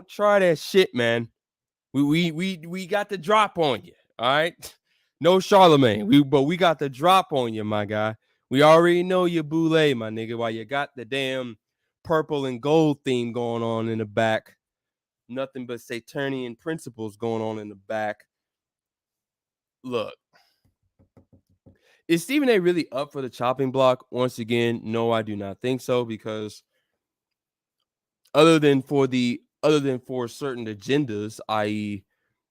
try that shit, man. We got the drop on you. All right. No Charlemagne. But we got the drop on you, my guy. We already know your boule, my nigga. While you got the damn purple and gold theme going on in the back. Nothing but Saturnian principles going on in the back. Look. Is Stephen A really up for the chopping block? Once again, no, I do not think so, because other than for certain agendas, i.e.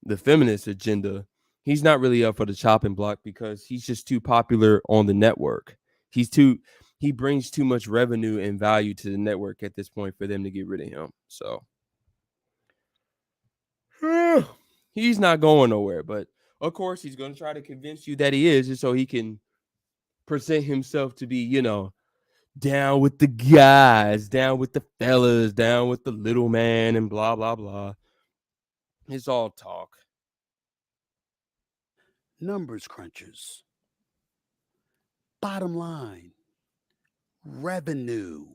the feminist agenda, he's not really up for the chopping block because he's just too popular on the network. He brings too much revenue and value to the network at this point for them to get rid of him. So he's not going nowhere, but of course he's going to try to convince you that he is, just so he can present himself to be, down with the guys, down with the fellas, down with the little man, and blah, blah, blah. It's all talk. Numbers crunchers. Bottom line, revenue,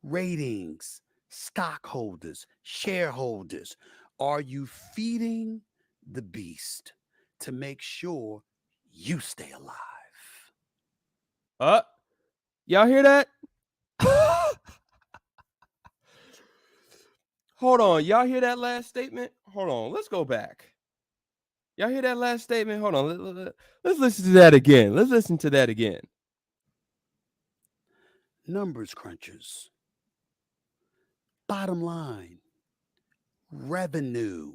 ratings, stockholders, shareholders. Are you feeding the beast to make sure you stay alive? Uh, y'all hear that? Hold on. Y'all hear that last statement? Hold on. Let's go back. Y'all hear that last statement? Hold on. Let's listen to that again. Let's listen to that again. Numbers crunchers. Bottom line, revenue,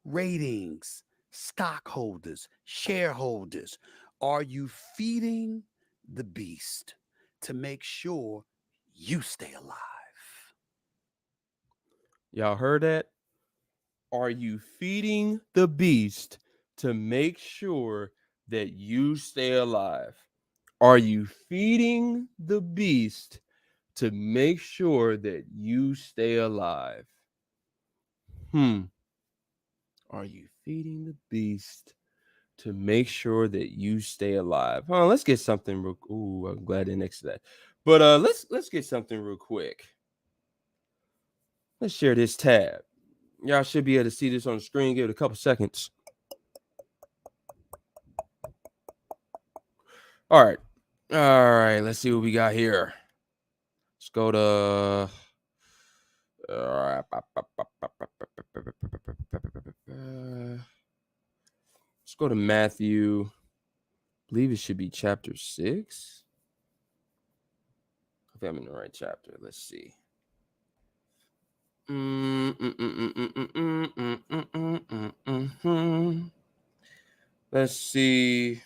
ratings, stockholders, shareholders. Are you feeding the beast to make sure you stay alive? Y'all heard that? Are you feeding the beast to make sure that you stay alive? Are you feeding the beast to make sure that you stay alive? Hmm. Are you feeding the beast to make sure that you stay alive? Hold on, let's get something real. Ooh, I'm glad they're next to that. But let's get something real quick. Let's share this tab. Y'all should be able to see this on the screen. Give it a couple seconds. All right. All right. Let's see what we got here. Let's go to. Let's go to Matthew. I believe it should be chapter 6. I think I'm in the right chapter. Let's see. Let's see.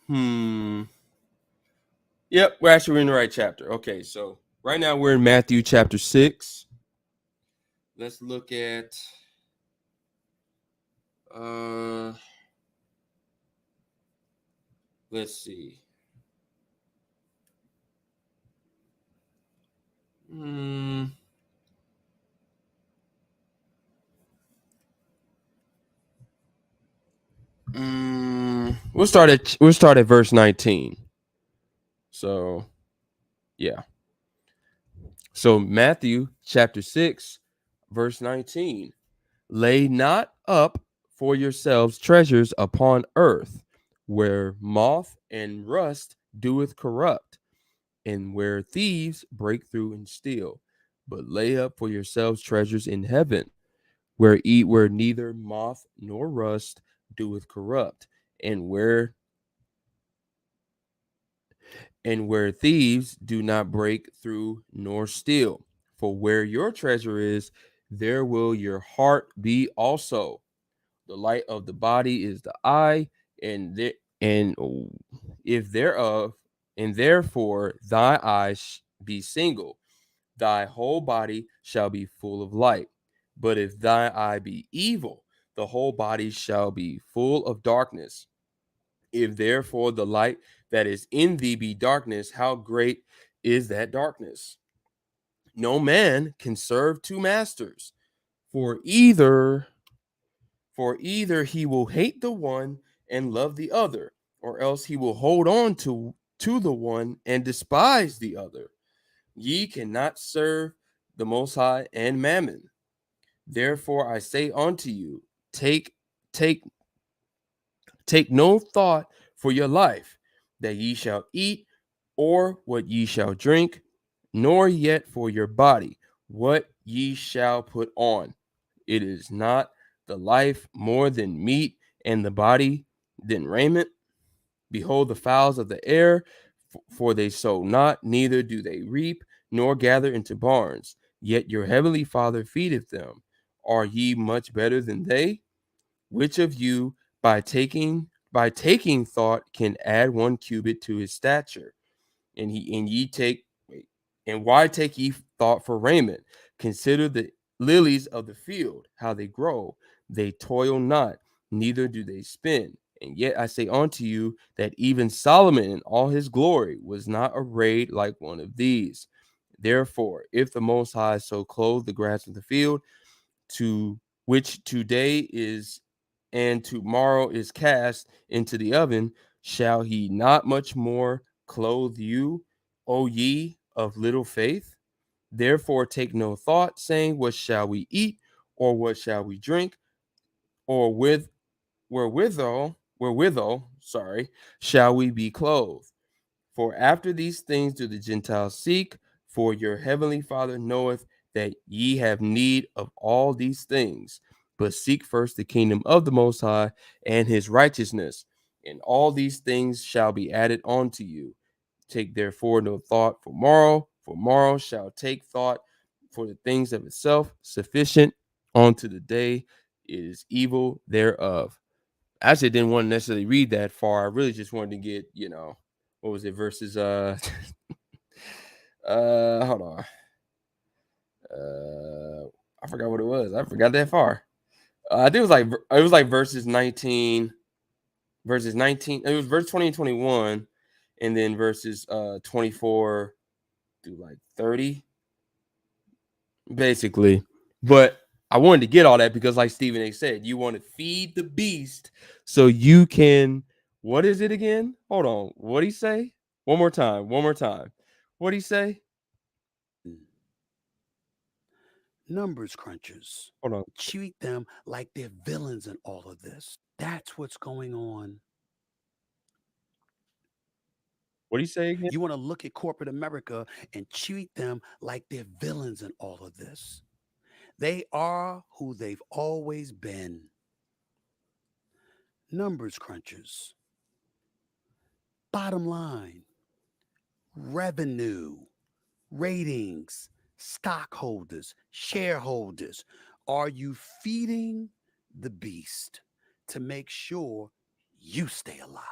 Hmm. Yep, we're actually in the right chapter. Okay, so right now we're in Matthew chapter 6. Let's look at uh let's see. Hmm. We'll start at verse 19. So, yeah. So Matthew chapter 6 verse 19. Lay not up for yourselves treasures upon earth, where moth and rust doeth corrupt, and where thieves break through and steal. But lay up for yourselves treasures in heaven, where neither moth nor rust doeth corrupt, and where thieves do not break through nor steal. For where your treasure is, there will your heart be also. The light of the body is the eye, and there and if thereof, and therefore thy eyes be single, thy whole body shall be full of light. But if thy eye be evil, the whole body shall be full of darkness. If therefore the light that is in thee be darkness, how great is that darkness? No man can serve two masters, for either he will hate the one and love the other, or else he will hold on to the one and despise the other. Ye cannot serve the Most High and Mammon. Therefore I say unto you, take take take no thought for your life, that ye shall eat, or what ye shall drink, nor yet for your body, what ye shall put on. It is not the life more than meat, and the body than raiment. Behold the fowls of the air, for they sow not, neither do they reap, nor gather into barns, yet your heavenly Father feedeth them. Are ye much better than they? Which of you by taking thought can add 1 cubit to his stature? And ye take wait, and why take ye thought for raiment? Consider lilies of the field, how they grow. They toil not, neither do they spin. And yet I say unto you that even Solomon in all his glory was not arrayed like one of these. Therefore, if the Most High so clothe the grass of the field, to which today is and tomorrow is cast into the oven, shall he not much more clothe you, O ye of little faith? Therefore take no thought, saying, what shall we eat, or what shall we drink, or wherewithal, shall we be clothed? For after these things do the Gentiles seek, for your heavenly Father knoweth that ye have need of all these things. But seek first the kingdom of the Most High and his righteousness, and all these things shall be added unto you. Take therefore no thought for morrow shall take thought for the things of itself. Sufficient unto the day is evil thereof. I actually didn't want to necessarily read that far. I really just wanted to get, what was it, verses hold on. I forgot what it was. I forgot that far. I think it was like verses 19. It was verse 20 and 21, and then verses 24 through like 30, basically. But I wanted to get all that because, like Stephen A said, you want to feed the beast so you can. What is it again? Hold on. What'd he say? One more time. One more time. What'd he say? Numbers crunchers. Hold on. Treat them like they're villains in all of this. That's what's going on. What'd he say again? You want to look at corporate America and treat them like they're villains in all of this. They are who they've always been. Numbers crunchers. Bottom line, revenue, ratings, stockholders, shareholders. Are you feeding the beast to make sure you stay alive?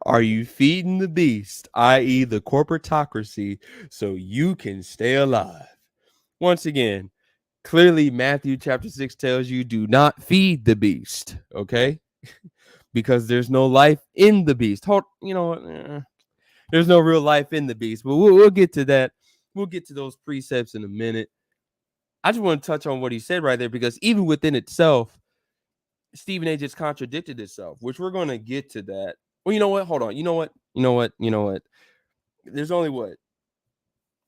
Are you feeding the beast, i.e., the corporatocracy, so you can stay alive? Once again, clearly Matthew chapter 6 tells you do not feed the beast, okay? Because there's no life in the beast. There's no real life in the beast, but we'll get to that. We'll get to those precepts in a minute. I just want to touch on what he said right there because even within itself, Stephen A just contradicted itself, which we're going to get to that. Well, you know what? Hold on. You know what? There's only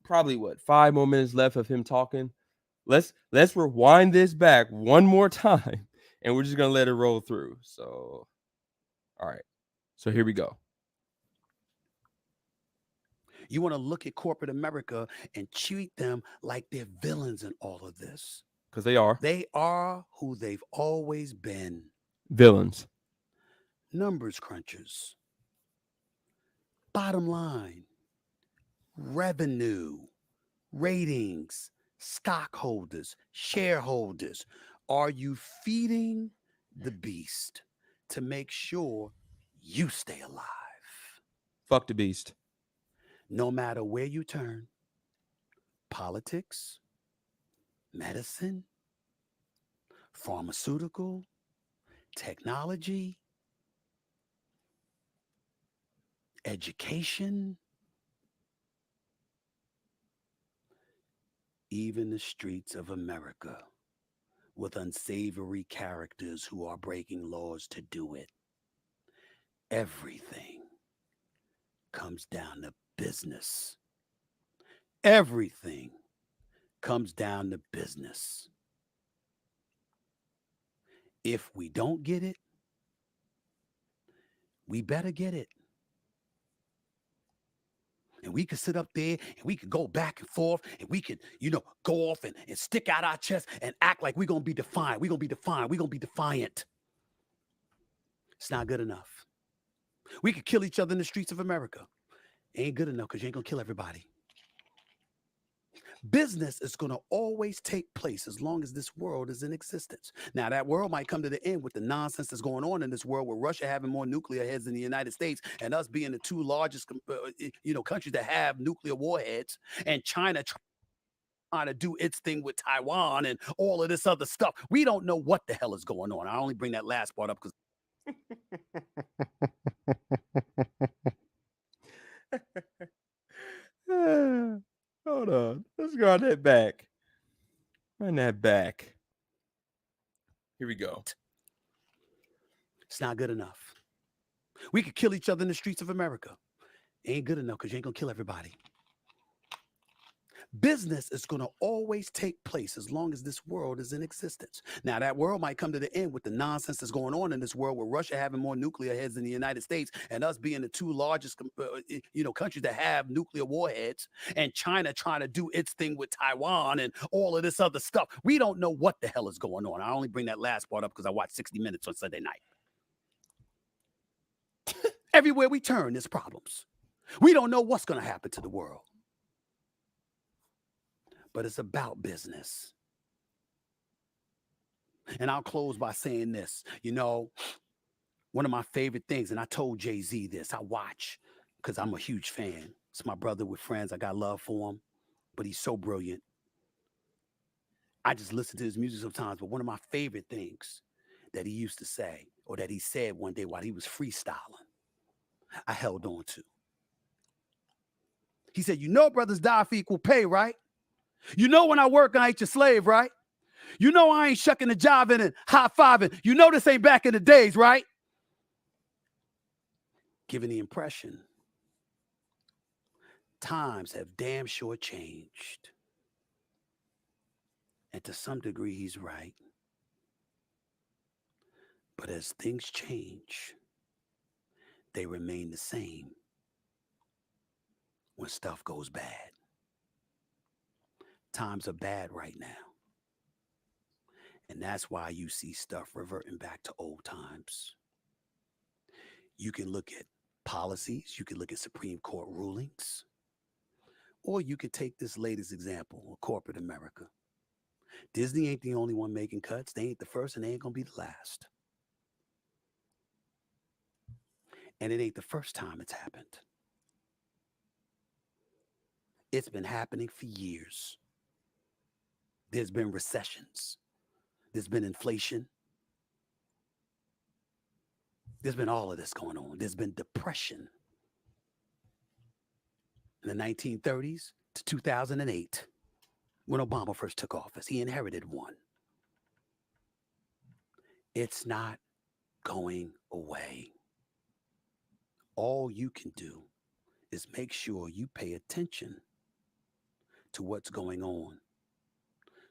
probably 5 more minutes left of him talking. Let's rewind this back one more time, and we're just gonna let it roll through. So, all right. So here we go. You want to look at corporate America and treat them like they're villains in all of this. Because they are They are who they've always been. villains. Numbers crunchers. Bottom line, revenue, ratings, stockholders, shareholders. Are you feeding the beast to make sure you stay alive? Fuck the beast. No matter where you turn, politics, medicine, pharmaceutical, technology, education, even the streets of America with unsavory characters who are breaking laws to do it. Everything comes down to business. Everything comes down to business. If we don't get it, we better get it. And we could sit up there and we could go back and forth and we could, go off and stick out our chest and act like we're going to be defiant. We're going to be defiant. We're going to be defiant. It's not good enough. We could kill each other in the streets of America. Ain't good enough because you ain't going to kill everybody. Business is going to always take place as long as this world is in existence. Now, that world might come to the end with the nonsense that's going on in this world, with Russia having more nuclear heads than the United States, and us being the two largest, countries that have nuclear warheads, and China trying to do its thing with Taiwan and all of this other stuff. We don't know what the hell is going on. I only bring that last part up because Hold on. Let's go on that back. Run that back. Here we go. it's not good enough. We could kill each other in the streets of America. It ain't good enough because you ain't going to kill everybody. Business is going to always take place as long as this world is in existence. Now, that world might come to the end with the nonsense that's going on in this world, with Russia having more nuclear heads than the United States, and us being the two largest, countries that have nuclear warheads, and China trying to do its thing with Taiwan and all of this other stuff. We don't know what the hell is going on. I only bring that last part up because I watched 60 Minutes on Sunday night. Everywhere we turn, there's problems. We don't know what's going to happen to the world. But it's about business. And I'll close by saying this. One of my favorite things, and I told Jay-Z this, I watch because I'm a huge fan. It's my brother with friends. I got love for him, but he's so brilliant. I just listen to his music sometimes, but one of my favorite things that he used to say, or that he said one day while he was freestyling, I held on to. He said, brothers die for equal pay, right? When I work, I ain't your slave, right? I ain't shucking the job in and high-fiving. This ain't back in the days, right? Giving the impression times have damn sure changed. And to some degree, he's right. But as things change, they remain the same when stuff goes bad. Times are bad right now. And that's why you see stuff reverting back to old times. You can look at policies, you can look at Supreme Court rulings, or you could take this latest example of corporate America. Disney ain't the only one making cuts. They ain't the first, and they ain't going to be the last. And it ain't the first time it's happened. It's been happening for years. There's been recessions. There's been inflation. There's been all of this going on. There's been depression. In the 1930s to 2008, when Obama first took office, he inherited one. It's not going away. All you can do is make sure you pay attention to what's going on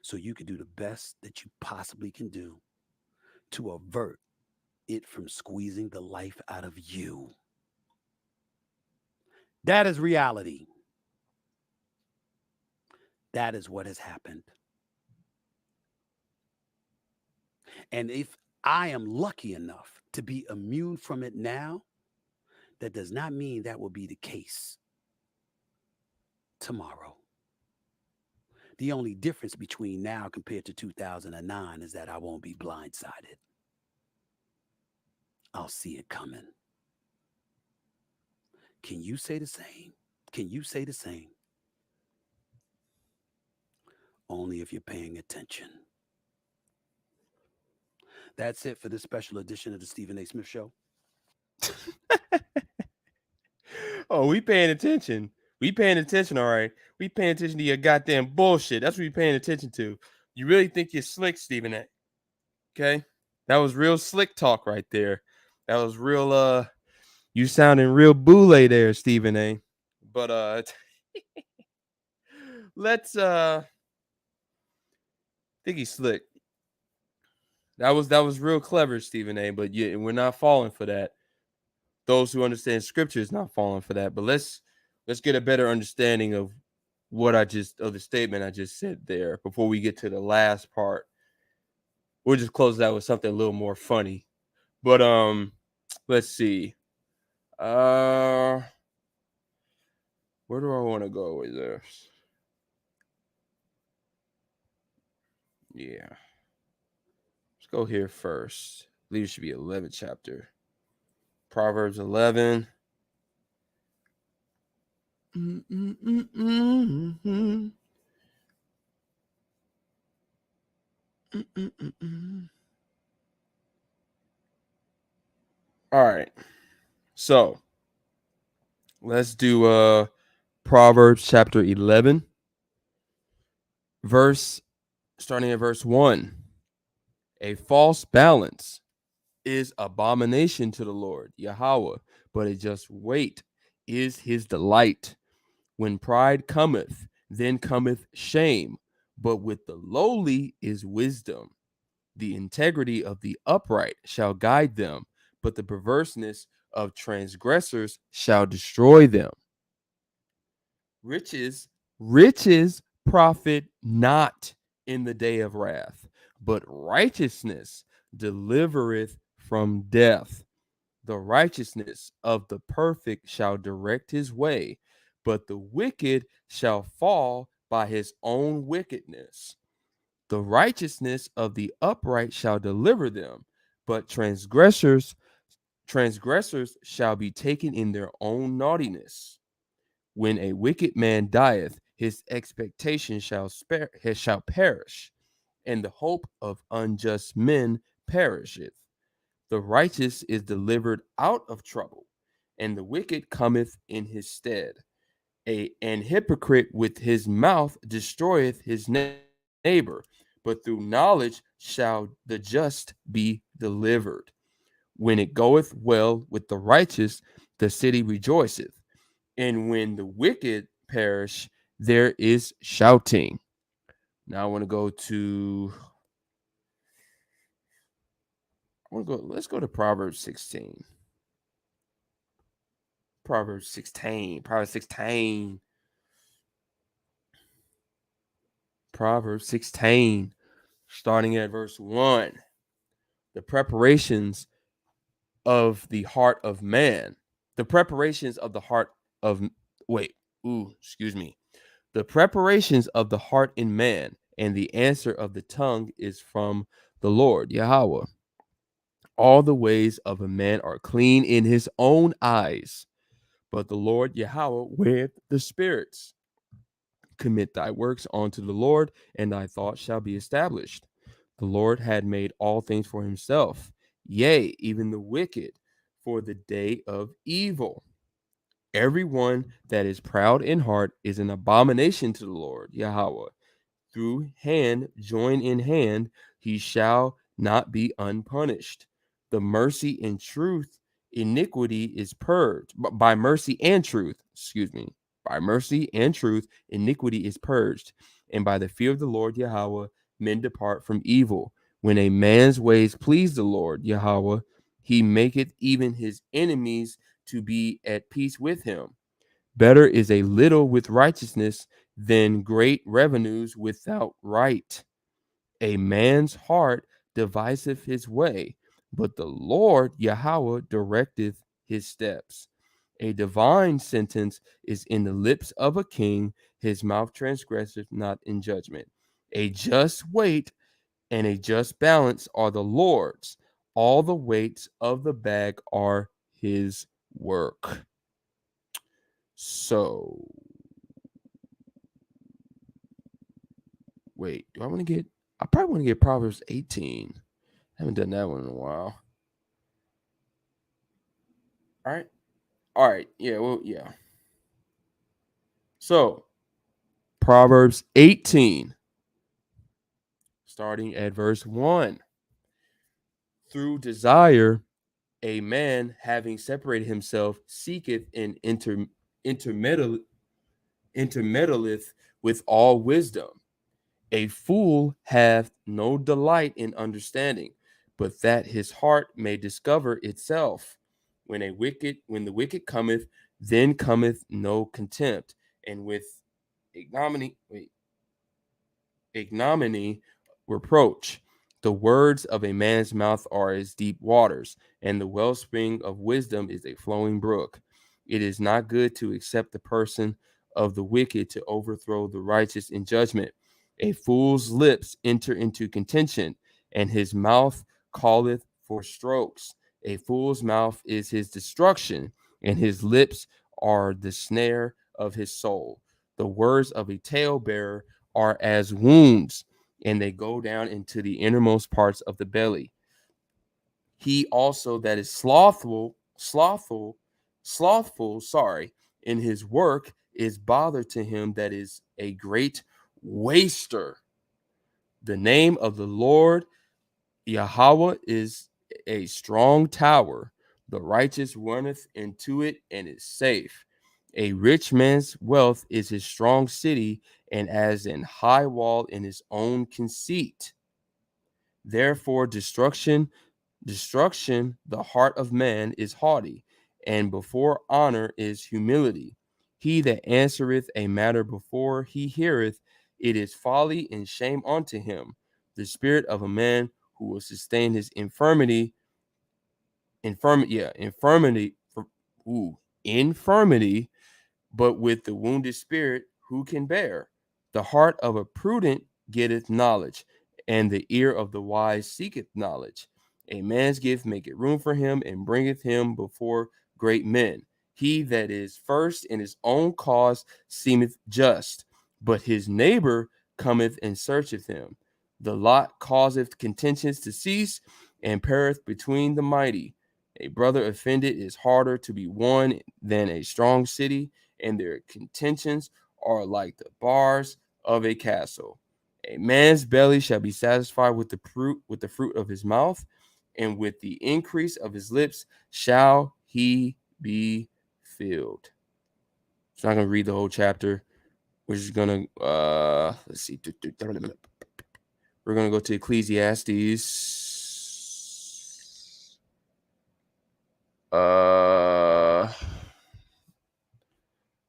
so you can do the best that you possibly can do to avert it from squeezing the life out of you. That is reality. That is what has happened. And if I am lucky enough to be immune from it now, that does not mean that will be the case tomorrow. The only difference between now compared to 2009 is that I won't be blindsided. I'll see it coming. Can you say the same? Can you say the same? Only if you're paying attention. That's it for this special edition of the Stephen A. Smith Show. Oh, we paying attention. We paying attention, all right. We paying attention to your goddamn bullshit. That's what we paying attention to. You really think you're slick, Stephen A. Okay? That was real slick talk right there. That was real you sounding real boule there, Stephen A. But let's think he's slick. That was real clever, Stephen A. But yeah, we're not falling for that. Those who understand scripture is not falling for that. But let's get a better understanding of the statement I just said there before we get to the last part. We'll just close that with something a little more funny. But let's see. Where do I want to go with this? Yeah. Let's go here first. I believe it should be 11th chapter. Proverbs 11. Mm-mm-mm-mm-mm. Mm-mm-mm-mm. All right. So let's do Proverbs chapter 11, verse starting at verse 1. A false balance is abomination to the Lord, Yahweh, but a just weight is his delight. When pride cometh, then cometh shame, but with the lowly is wisdom. The integrity of the upright shall guide them, but the perverseness of transgressors shall destroy them. Riches profit not in the day of wrath, but righteousness delivereth from death. The righteousness of the perfect shall direct his way, but the wicked shall fall by his own wickedness. The righteousness of the upright shall deliver them, but transgressors shall be taken in their own naughtiness. When a wicked man dieth, his expectation shall perish, and the hope of unjust men perisheth. The righteous is delivered out of trouble, and the wicked cometh in his stead. An hypocrite with his mouth destroyeth his neighbor, but through knowledge shall the just be delivered. When it goeth well with the righteous, the city rejoiceth, and when the wicked perish, there is shouting. Now let's go to Proverbs 16. Proverbs 16. Proverbs 16. Proverbs 16, starting at verse 1. The preparations of the heart of man. The preparations of the heart of, wait, excuse me. The preparations of the heart in man, and the answer of the tongue is from the Lord, Yahweh. All the ways of a man are clean in his own eyes, but the Lord Yahweh weigheth the spirits. Commit thy works unto the Lord, and thy thoughts shall be established. The Lord had made all things for himself, yea, even the wicked, for the day of evil. Everyone that is proud in heart is an abomination to the Lord, Yahweh. Through hand join in hand, he shall not be unpunished. The mercy and truth, iniquity is purged. By mercy and truth, excuse me, by mercy and truth, iniquity is purged. And by the fear of the Lord Yahweh, men depart from evil. When a man's ways please the Lord Yahweh, he maketh even his enemies to be at peace with him. Better is a little with righteousness than great revenues without right. A man's heart deviseth his way, but the Lord Yahweh directeth his steps. A divine sentence is in the lips of a king, his mouth transgresseth not in judgment. A just weight and a just balance are the Lord's. All the weights of the bag are his work. So, wait, do I want to get? I probably want to get Proverbs 18. I haven't done that one in a while. All right. All right. Yeah. Well, yeah. So, Proverbs 18, starting at verse 1. Through desire, a man having separated himself seeketh and intermeddle, intermeddleth with all wisdom. A fool hath no delight in understanding, but that his heart may discover itself. When the wicked cometh, then cometh no contempt, and with ignominy, ignominy, reproach. The words of a man's mouth are as deep waters, and the wellspring of wisdom is a flowing brook. It is not good to accept the person of the wicked, to overthrow the righteous in judgment. A fool's lips enter into contention, and his mouth calleth for strokes. A fool's mouth is his destruction, and his lips are the snare of his soul. The words of a talebearer are as wounds, and they go down into the innermost parts of the belly. He also that is slothful, sorry, in his work is bother to him that is a great waster. The name of the Lord Yahweh is a strong tower. The righteous runneth into it and is safe. A rich man's wealth is his strong city, and as an high wall in his own conceit. Therefore, destruction, the heart of man is haughty, and before honor is humility. He that answereth a matter before he heareth, it is folly and shame unto him. The spirit of a man who will sustain his infirmity, infirmity, but with the wounded spirit, who can bear? The heart of a prudent getteth knowledge, and the ear of the wise seeketh knowledge. A man's gift maketh room for him, and bringeth him before great men. He that is first in his own cause seemeth just, but his neighbor cometh and searcheth him. The lot causeth contentions to cease, and pareth between the mighty. A brother offended is harder to be won than a strong city, and their contentions are like the bars of a castle. A man's belly shall be satisfied with the fruit of his mouth, and with the increase of his lips shall he be filled. So I'm not gonna read the whole chapter. We're just gonna let's see. We're gonna go to Ecclesiastes.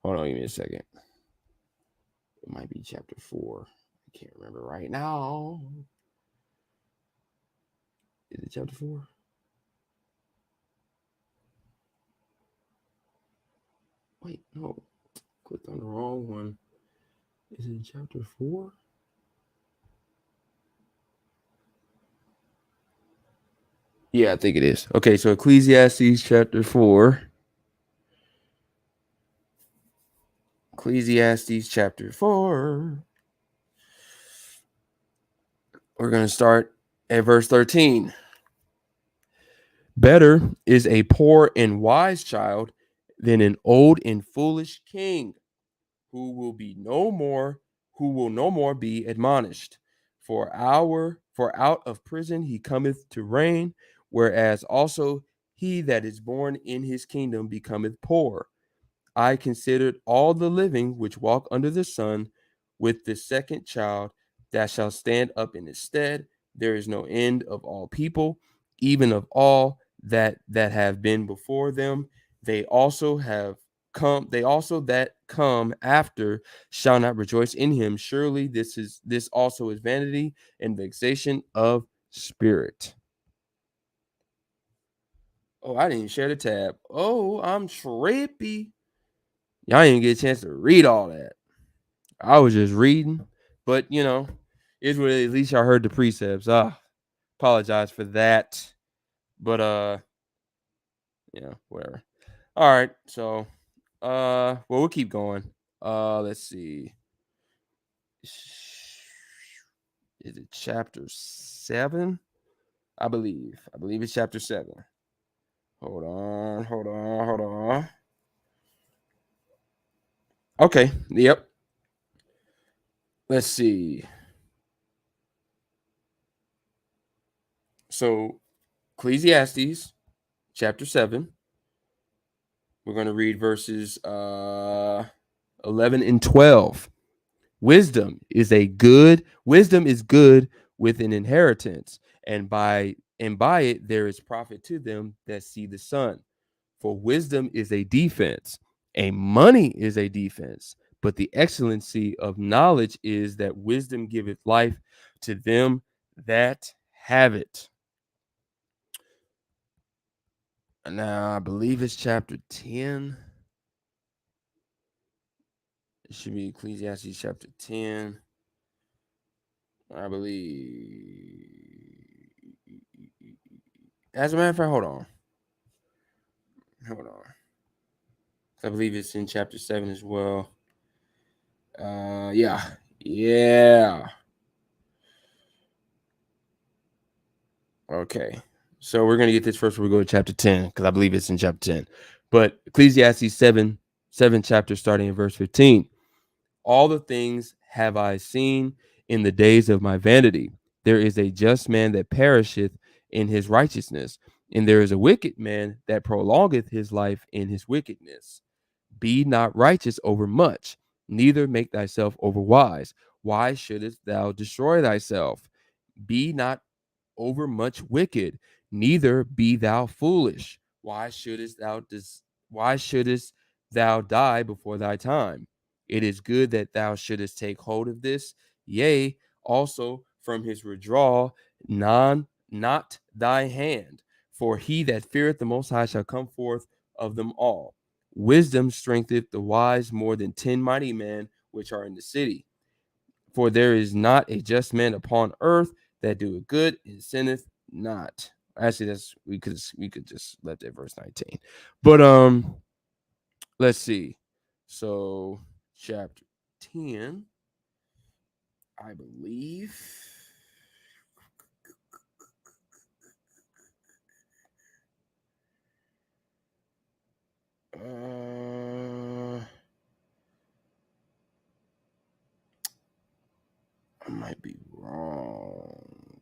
Hold on, give me a second. It might be chapter 4. I can't remember right now. Is it chapter 4? Wait, no. Clicked on the wrong one. Is it chapter 4? Yeah, I think it is. Okay, so Ecclesiastes chapter 4. Ecclesiastes chapter 4. We're going to start at verse 13. Better is a poor and wise child than an old and foolish king, who will be no more, who will no more be admonished. For out of prison he cometh to reign, whereas also he that is born in his kingdom becometh poor. I considered all the living which walk under the sun, with the second child that shall stand up in his stead. There is no end of all people, even of all that have been before them. They also have come, they also that come after shall not rejoice in him. Surely this also is vanity and vexation of spirit. Oh, I didn't share the tab. Oh, I'm trippy. Y'all didn't get a chance to read all that. I was just reading, but it's what at least y'all heard the precepts. Apologize for that, but whatever. All right, so we'll keep going. Let's see. Is it chapter 7? I believe. I believe it's chapter 7. Hold on. Okay. Yep. Let's see. So, Ecclesiastes chapter 7. We're going to read verses 11 and 12. Wisdom is good with an inheritance, and by it there is profit to them that see the sun. For wisdom is a defense, a money is a defense, but the excellency of knowledge is that wisdom giveth life to them that have it. Now I believe it's chapter 10. It should be Ecclesiastes chapter 10. I believe. As a matter of fact, hold on. I believe it's in chapter 7 as well. Yeah, yeah. Okay, so we're gonna get this first. Before we go to chapter 10 because I believe it's in chapter 10. But Ecclesiastes 7 chapters starting in verse 15. All the things have I seen in the days of my vanity. There is a just man that perisheth in his righteousness, and there is a wicked man that prolongeth his life in his wickedness. Be not righteous over much, neither make thyself over wise. Why shouldest thou destroy thyself? Be not over much wicked, neither be thou foolish. Why shouldest thou die before thy time? It is good that thou shouldest take hold of this, yea, also from his withdrawal, not thy hand. For he that feareth the Most High shall come forth of them all. Wisdom strengtheneth the wise more than 10 mighty men which are in the city. For there is not a just man upon earth that doeth good and sinneth not. Actually, that's we could just let that verse 19. But let's see. So chapter 10, I believe. I might be wrong.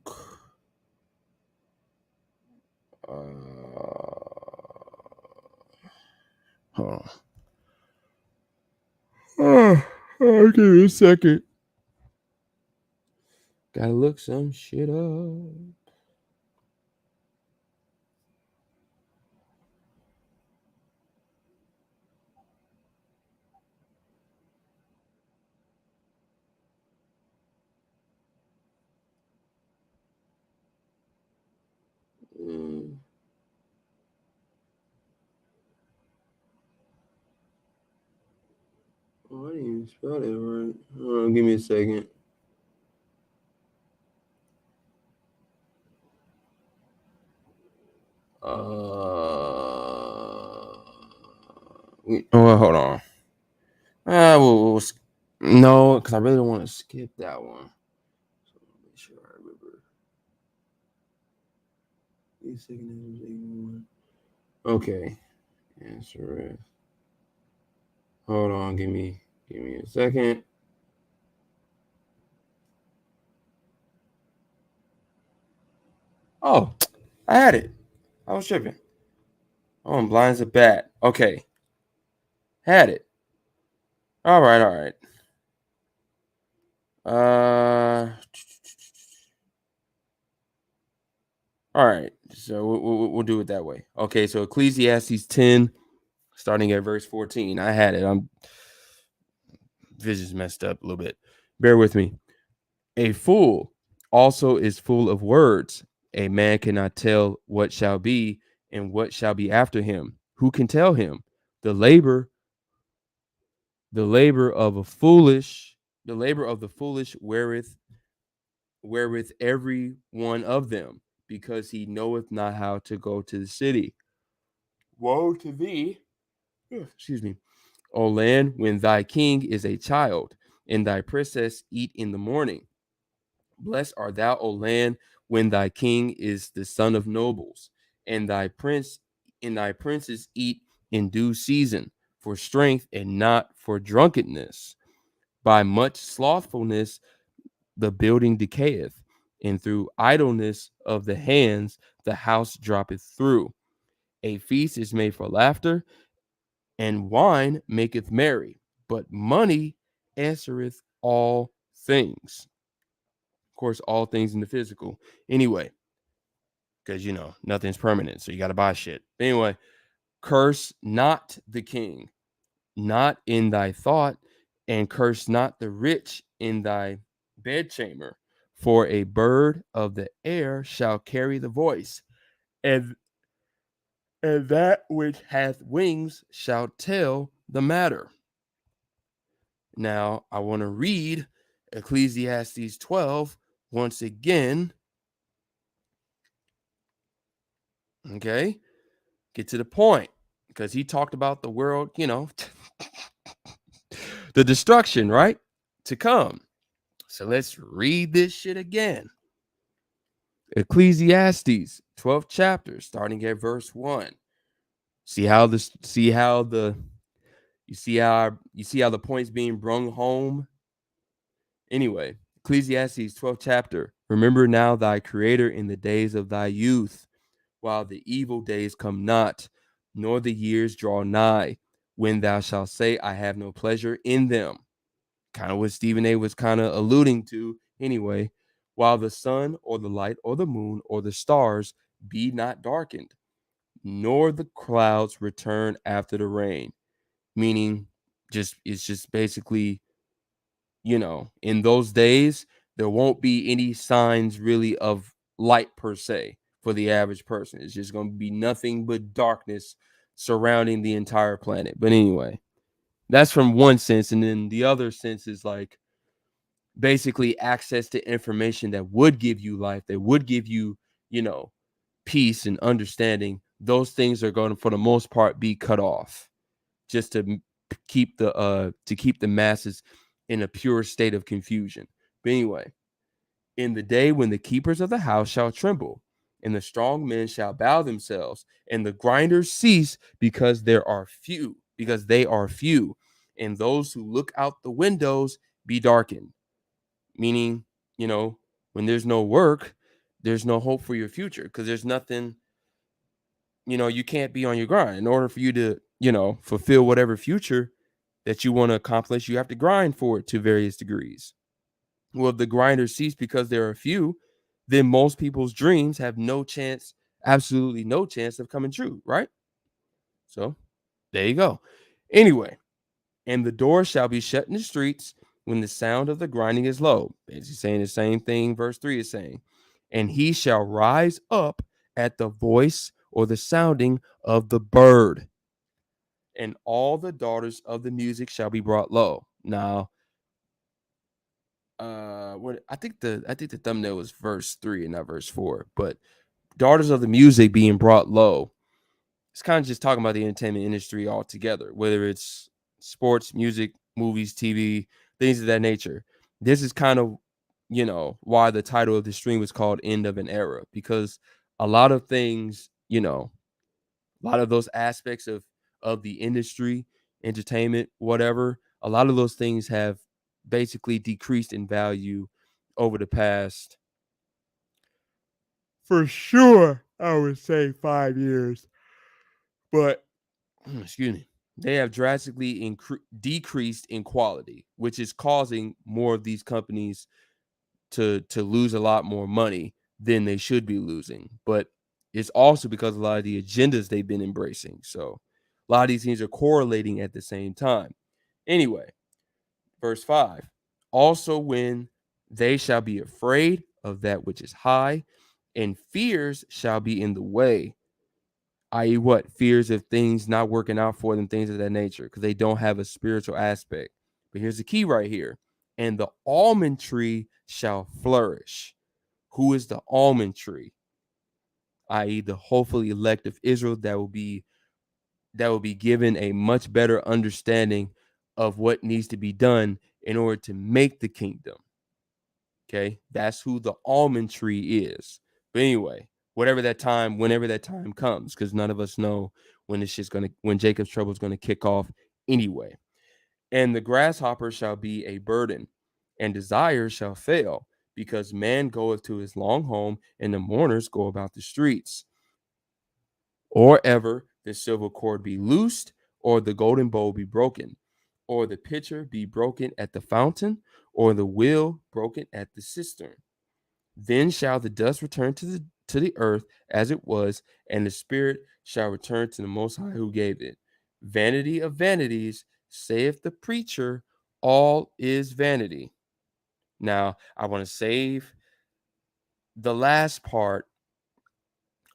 Hold on. Give me a second. Gotta look some shit up. Mm. Oh, I didn't even spell that right. Hold on, give me a second. Hold on. No, because I really don't want to skip that one. So make sure I remember. Okay. Answer is. Hold on. Give me a second. Oh, I had it. I was tripping. Oh, I'm blind as a bat. Okay. Had it. All right. All right. Uh. All right. So we'll do it that way. Okay. So Ecclesiastes 10, starting at verse 14. I had it. I'm vision's messed up a little bit. Bear with me. A fool also is full of words. A man cannot tell what shall be and what shall be after him. Who can tell him? The labor, the labor of a foolish, the labor of the foolish wherewith every one of them, because he knoweth not how to go to the city. Woe to thee, excuse me, O land, when thy king is a child, and thy princess eat in the morning. Blessed art thou, O land, when thy king is the son of nobles, and thy princes eat in due season, for strength and not for drunkenness. By much slothfulness the building decayeth, and through idleness of the hands the house droppeth through. A feast is made for laughter, and wine maketh merry, but money answereth all things. Of course, all things in the physical. Anyway, because nothing's permanent, so you got to buy shit. Anyway, curse not the king, not in thy thought, and curse not the rich in thy bedchamber. For a bird of the air shall carry the voice, and that which hath wings shall tell the matter. Now I want to read Ecclesiastes 12, once again, okay, get to the point because he talked about the world, the destruction, right? To come. So let's read this shit again. Ecclesiastes, 12th chapter, starting at verse 1. See how the points being brung home. Anyway, Ecclesiastes 12th chapter. Remember now thy creator in the days of thy youth, while the evil days come not, nor the years draw nigh, when thou shalt say, I have no pleasure in them. Kind of what Stephen A was kind of alluding to anyway. While the sun or the light or the moon or the stars be not darkened, nor the clouds return after the rain. Meaning, it's just basically, in those days, there won't be any signs really of light per se for the average person. It's just going to be nothing but darkness surrounding the entire planet. But anyway, that's from one sense. And then the other sense is like basically access to information that would give you life, that would give you, you know, peace and understanding. Those things are going to, for the most part, be cut off just to keep the masses in a pure state of confusion. But anyway, in the day when the keepers of the house shall tremble, and the strong men shall bow themselves, and the grinders cease because they are few, and those who look out the windows be darkened. Meaning, when there's no work, there's no hope for your future because there's nothing, you can't be on your grind. In order for you to, fulfill whatever future that you want to accomplish, you have to grind for it to various degrees. Well, if the grinders cease because there are few, then most people's dreams have no chance, absolutely no chance of coming true, right? So there you go. Anyway, and the door shall be shut in the streets when the sound of the grinding is low. Basically saying the same thing verse 3 is saying. And he shall rise up at the voice or the sounding of the bird, and all the daughters of the music shall be brought low. Now, what I think the thumbnail was verse 3 and not verse 4, but daughters of the music being brought low. It's kind of just talking about the entertainment industry altogether, whether it's sports, music, movies, TV, things of that nature. This is kind of, why the title of the stream was called End of an Era, because a lot of things, a lot of those aspects of the industry, entertainment, whatever, a lot of those things have basically decreased in value over the past, for sure, I would say 5 years. But excuse me, they have drastically decreased in quality, which is causing more of these companies to lose a lot more money than they should be losing. But it's also because a lot of the agendas they've been embracing. So a lot of these things are correlating at the same time. Anyway, verse 5. Also when they shall be afraid of that which is high, and fears shall be in the way, i.e., what? Fears of things not working out for them, things of that nature, because they don't have a spiritual aspect. But here's the key right here. And the almond tree shall flourish. Who is the almond tree? I.e., the hopefully elect of Israel that will be given a much better understanding of what needs to be done in order to make the kingdom. Okay, that's who the almond tree is. But anyway, whenever that time comes, because none of us know when Jacob's trouble is gonna kick off anyway. And the grasshopper shall be a burden, and desire shall fail, because man goeth to his long home, and the mourners go about the streets. Or ever the silver cord be loosed, or the golden bowl be broken, or the pitcher be broken at the fountain, or the wheel broken at the cistern. Then shall the dust return to the earth as it was, and the spirit shall return to the Most High who gave it. Vanity of vanities, saith the preacher, all is vanity. Now, I want to save the last part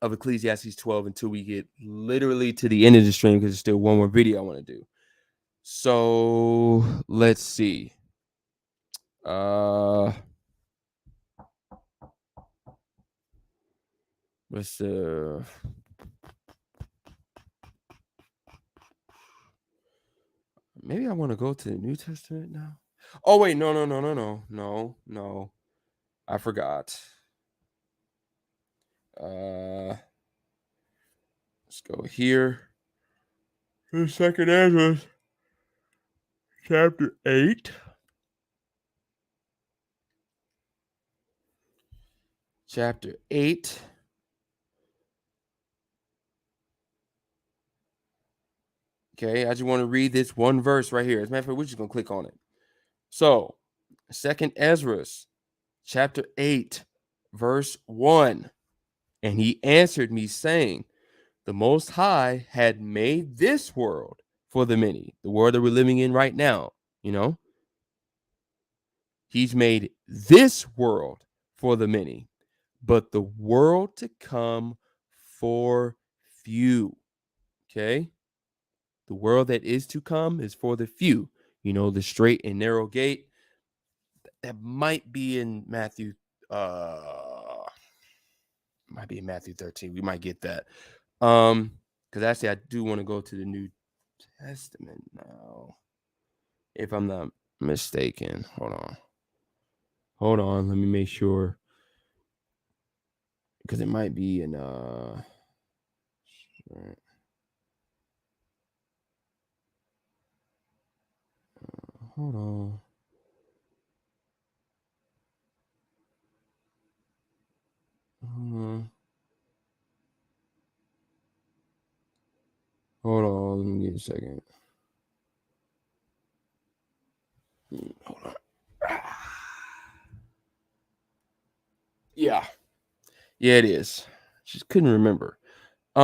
of Ecclesiastes 12 until we get literally to the end of the stream, because there's still one more video I want to do. So let's see. Uh let's maybe I want to go to the New Testament now. Oh wait, no. I forgot. Let's go here. The second Ezra, chapter 8. Chapter 8. Okay, I just want to read this one verse right here. As a matter of fact, we're just gonna click on it. So, second Ezra, chapter 8, verse 1. And he answered me, saying, the Most High had made this world for the many, the world that we're living in right now. You know, he's made this world for the many, but the world to come for few. Okay. The world that is to come is for the few. You know, the straight and narrow gate. That might be in Matthew. Might be in Matthew 13. We might get that. Because actually I do want to go to the New Testament now. If I'm not mistaken. Hold on. Let me make sure. Because it might be in hold on. Hold on. Let me get a second. Hold on. Yeah. Yeah, it is. Just couldn't remember. You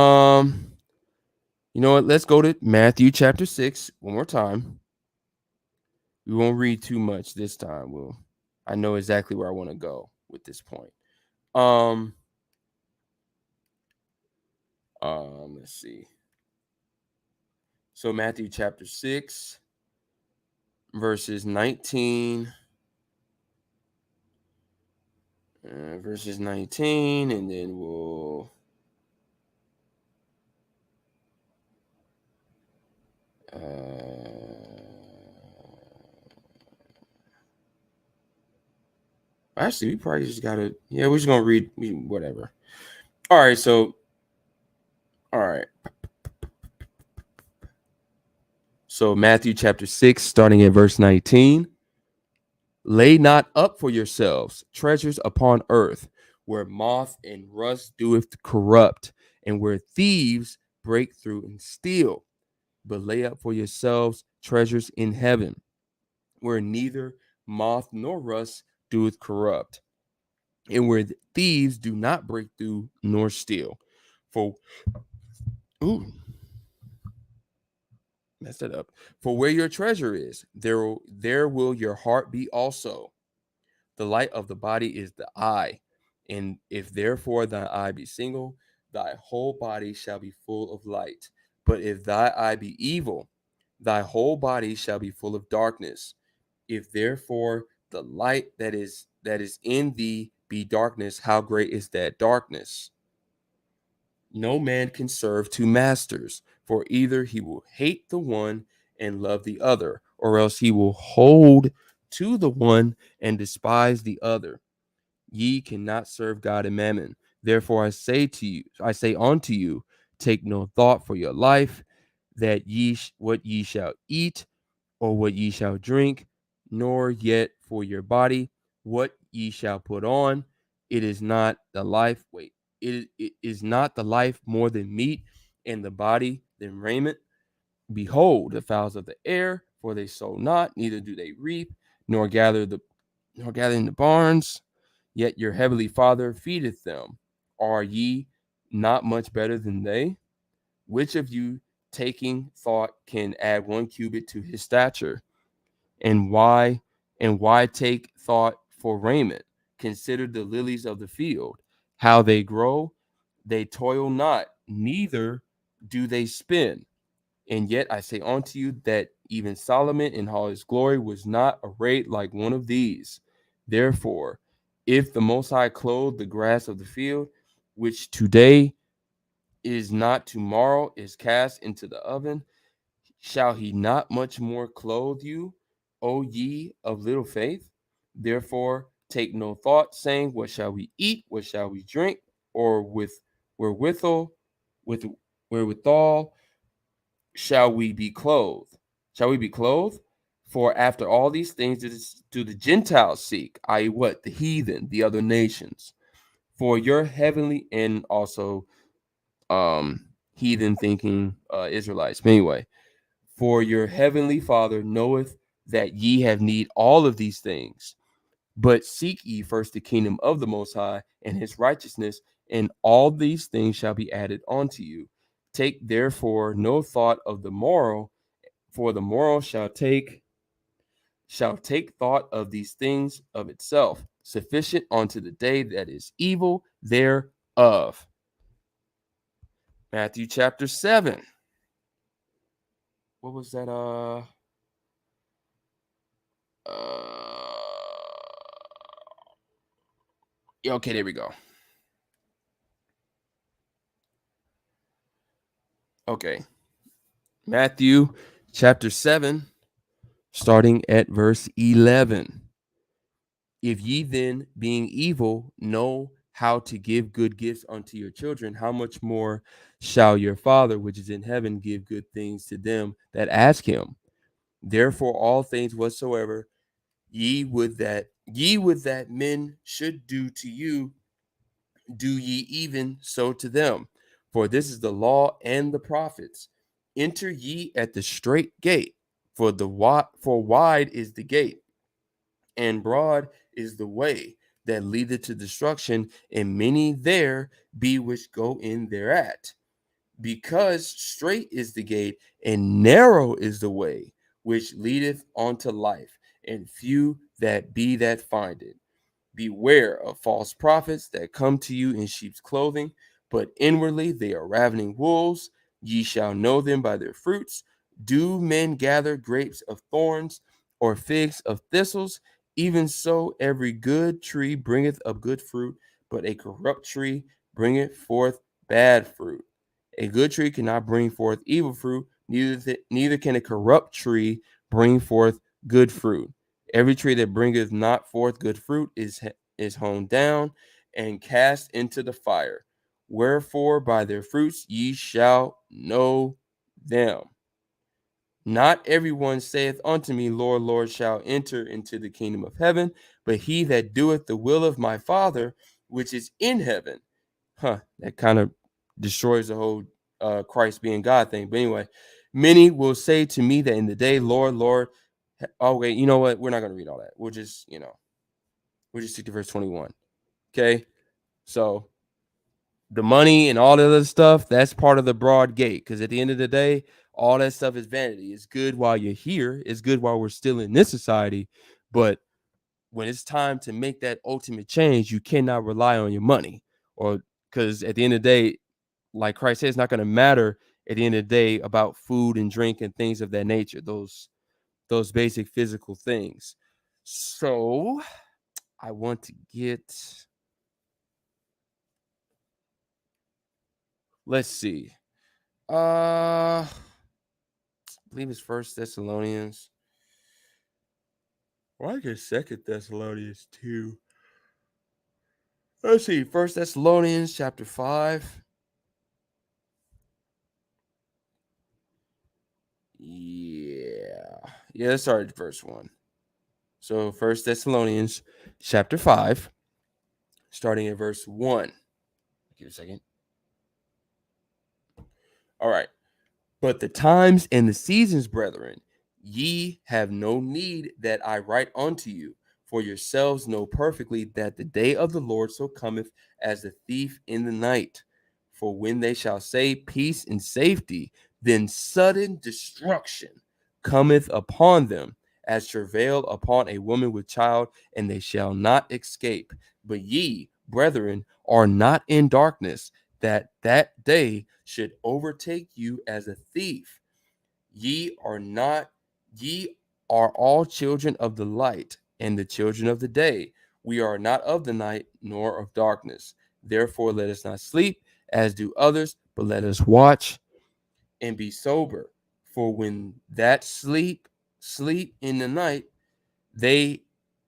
know what? Let's go to Matthew chapter 6 one more time. We won't read too much this time. I know exactly where I want to go with this point. Um, let's see. So Matthew chapter 6, verses 19. Verses 19, and then we'll actually we probably just gotta we're just gonna read whatever. All right, so all right. So Matthew chapter 6, starting at verse 19. Lay not up for yourselves treasures upon earth, where moth and rust doeth corrupt, and where thieves break through and steal. But lay up for yourselves treasures in heaven, where neither moth nor rust doeth corrupt, and where thieves do not break through nor steal. For ooh, messed it up. For where your treasure is, there will your heart be also. The light of the body is the eye. And if therefore thy eye be single, thy whole body shall be full of light. But if thy eye be evil, thy whole body shall be full of darkness. If therefore the light that is in thee be darkness, how great is that darkness? No man can serve two masters, for either he will hate the one and love the other, or else he will hold to the one and despise the other. Ye cannot serve God and mammon. Therefore I say unto you, take no thought for your life, that what ye shall eat, or what ye shall drink, nor yet for your body what ye shall put on. It is not the life. It is not the life more than meat, and the body than raiment. Behold, the fowls of the air, for they sow not, neither do they reap, nor gather in the barns, yet your heavenly Father feedeth them. Are ye not much better than they? Which of you, taking thought, can add 1 cubit to his stature? And why take thought for raiment? Consider the lilies of the field, how they grow. They toil not, neither do they spin. And yet I say unto you that even Solomon in all his glory was not arrayed like one of these. Therefore, if the Most High clothe the grass of the field, which today is not tomorrow is cast into the oven. Shall he not much more clothe you, O ye of little faith? Therefore take no thought, saying, what shall we eat? What shall we drink? Or wherewithal, with wherewithal shall we be clothed? Shall we be clothed? For after all these things do the Gentiles seek, i.e., what? The heathen, the other nations. For your heavenly, and also heathen thinking Israelites. But anyway, for your heavenly Father knoweth that ye have need all of these things. But seek ye first the kingdom of the Most High and his righteousness, and all these things shall be added unto you. Take therefore no thought of the morrow, for the morrow shall take thought of these things of itself. Sufficient unto the day that is evil thereof. Matthew chapter 7. What was that? Yeah, okay, there we go. Okay. Matthew chapter 7, starting at verse 11. If ye then, being evil, know how to give good gifts unto your children, how much more shall your Father which is in heaven give good things to them that ask him? Therefore, all things whatsoever ye would that men should do to you, do ye even so to them. For this is the law and the prophets. Enter ye at the strait gate, for wide is the gate, and broad is the way that leadeth to destruction, and many there be which go in thereat. Because strait is the gate, and narrow is the way which leadeth unto life, and few that be that find it. Beware of false prophets that come to you in sheep's clothing, but inwardly they are ravening wolves. Ye shall know them by their fruits. Do men gather grapes of thorns, or figs of thistles? Even so, every good tree bringeth up good fruit, but a corrupt tree bringeth forth bad fruit. A good tree cannot bring forth evil fruit, neither can a corrupt tree bring forth good fruit. Every tree that bringeth not forth good fruit is hewn down and cast into the fire. Wherefore by their fruits ye shall know them. Not everyone saith unto me, Lord, Lord, shall enter into the kingdom of heaven, but he that doeth the will of my Father which is in heaven. That kind of destroys the whole Christ being God thing. But anyway, many will say to me that in the day, Lord, Lord. Oh, wait, you know what? We're not going to read all that. We'll just stick to verse 21. Okay. So the money and all the other stuff, that's part of the broad gate. Because at the end of the day, all that stuff is vanity. It's good while you're here, it's good while we're still in this society. But when it's time to make that ultimate change, you cannot rely on your money. Or because at the end of the day, like Christ said, it's not going to matter at the end of the day about food and drink and things of that nature, those basic physical things. So I want to get, let's see. I believe it's First Thessalonians. Or I guess Second Thessalonians too. Let's see, First Thessalonians chapter 5. Yeah. Yeah, let's start at verse 1. So First Thessalonians chapter 5, starting at verse 1. Give it a second. All right. But the times and the seasons, brethren, ye have no need that I write unto you, for yourselves know perfectly that the day of the Lord so cometh as a thief in the night. For when they shall say peace and safety, then sudden destruction cometh upon them, as travail upon a woman with child, and they shall not escape. But ye, brethren, are not in darkness, that day should overtake you as a thief. Ye are not, ye are all children of the light and the children of the day. We are not of the night nor of darkness. Therefore, let us not sleep as do others, but let us watch and be sober. For when that sleep in the night, they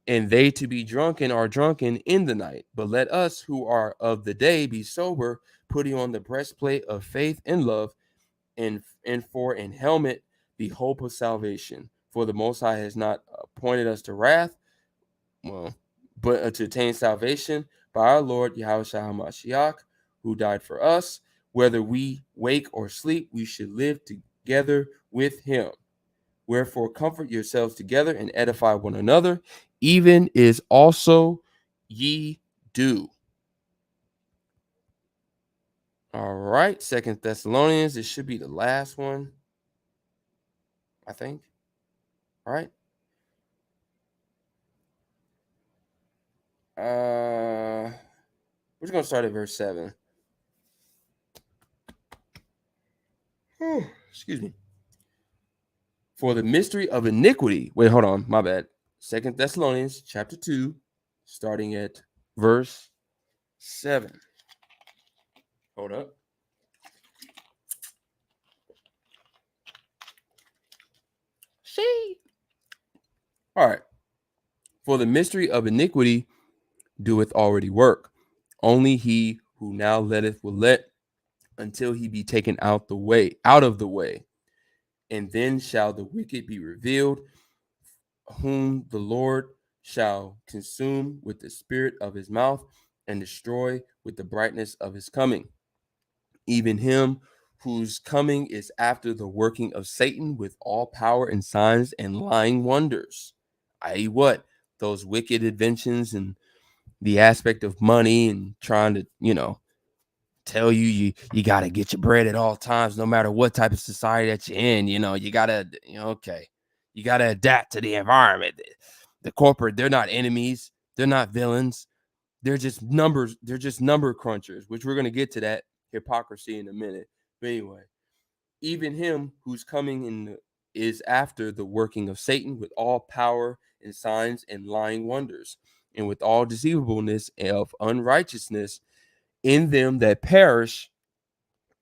they to be drunken are drunken in the night. But let us who are of the day be sober, putting on the breastplate of faith and love, and for an helmet the hope of salvation. For the Most High has not appointed us to wrath, well, but to attain salvation by our Lord Yahushua HaMashiach, who died for us. Whether we wake or sleep, we should live together with him. Wherefore, comfort yourselves together and edify one another, even is also ye do. All right, Second Thessalonians. This should be the last one, I think. All right. We're just gonna start at verse 7. Excuse me. For the mystery of iniquity. Wait, hold on, my bad. Second Thessalonians chapter 2, starting at verse 7. Hold up. See. All right. For the mystery of iniquity doeth already work. Only he who now letteth will let until he be taken out of the way. And then shall the wicked be revealed, whom the Lord shall consume with the spirit of his mouth and destroy with the brightness of his coming. Even him whose coming is after the working of Satan with all power and signs and lying wonders. I.e., what? Those wicked inventions and the aspect of money and trying to, tell you got to get your bread at all times, no matter what type of society that you're in. You got to, okay. You got to adapt to the environment. The corporate, they're not enemies. They're not villains. They're just numbers. They're just number crunchers, which we're going to get to that hypocrisy in a minute. But anyway, even him who's coming in is after the working of Satan with all power and signs and lying wonders, and with all deceivableness of unrighteousness in them that perish,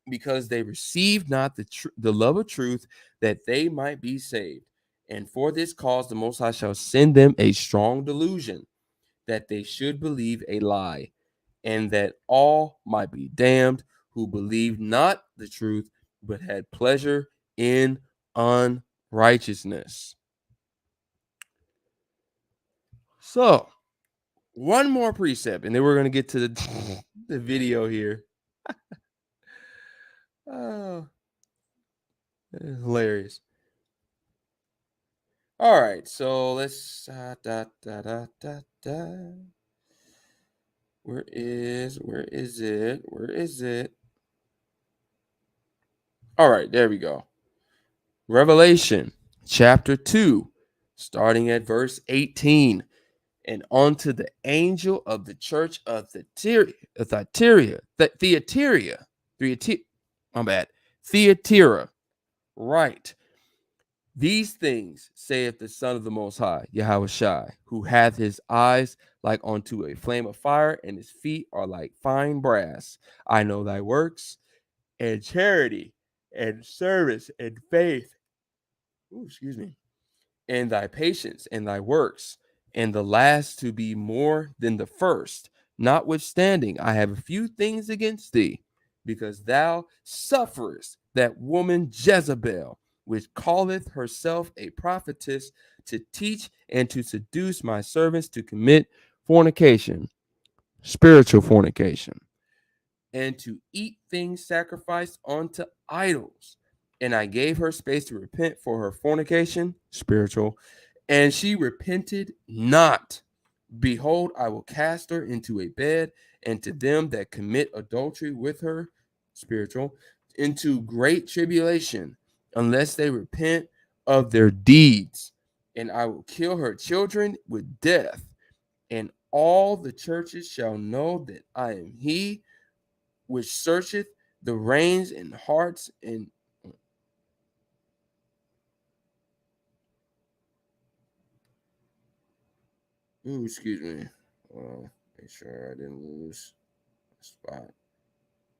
because they received not the love of truth, that they might be saved. And for this cause the Most High shall send them a strong delusion, that they should believe a lie, and that all might be damned who believed not the truth, but had pleasure in unrighteousness. So, one more precept, and then we're going to get to the video here. Oh, hilarious. All right, so let's where is it? All right, there we go. Revelation chapter 2, starting at verse 18. And unto the angel of the church of my bad, Thyatira, right. These things saith the Son of the Most High, Yahushua, who hath his eyes like unto a flame of fire, and his feet are like fine brass. I know thy works, and charity, and service, and faith. Ooh, excuse me. And thy patience, and thy works, and the last to be more than the first. Notwithstanding, I have a few things against thee, because thou sufferest that woman Jezebel, which calleth herself a prophetess, to teach and to seduce my servants to commit fornication, spiritual fornication, and to eat things sacrificed unto idols. And I gave her space to repent for her fornication, spiritual, and she repented not. Behold, I will cast her into a bed, and to them that commit adultery with her, spiritual, into great tribulation, unless they repent of their deeds. And I will kill her children with death, and all the churches shall know that I am he which searcheth the reins and hearts and ooh, excuse me. Make sure I didn't lose. Spot.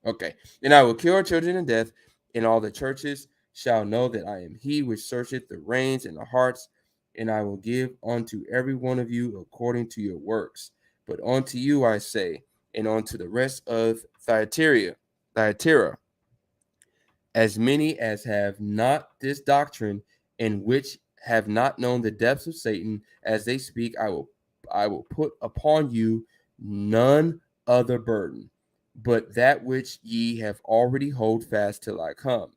Okay. And I will cure children in death, and all the churches shall know that I am he which searcheth the reins and the hearts, and I will give unto every one of you according to your works. But unto you I say, and unto the rest of Thyatira, as many as have not this doctrine, and which have not known the depths of Satan, as they speak, I will put upon you none other burden, but that which ye have already hold fast till I come.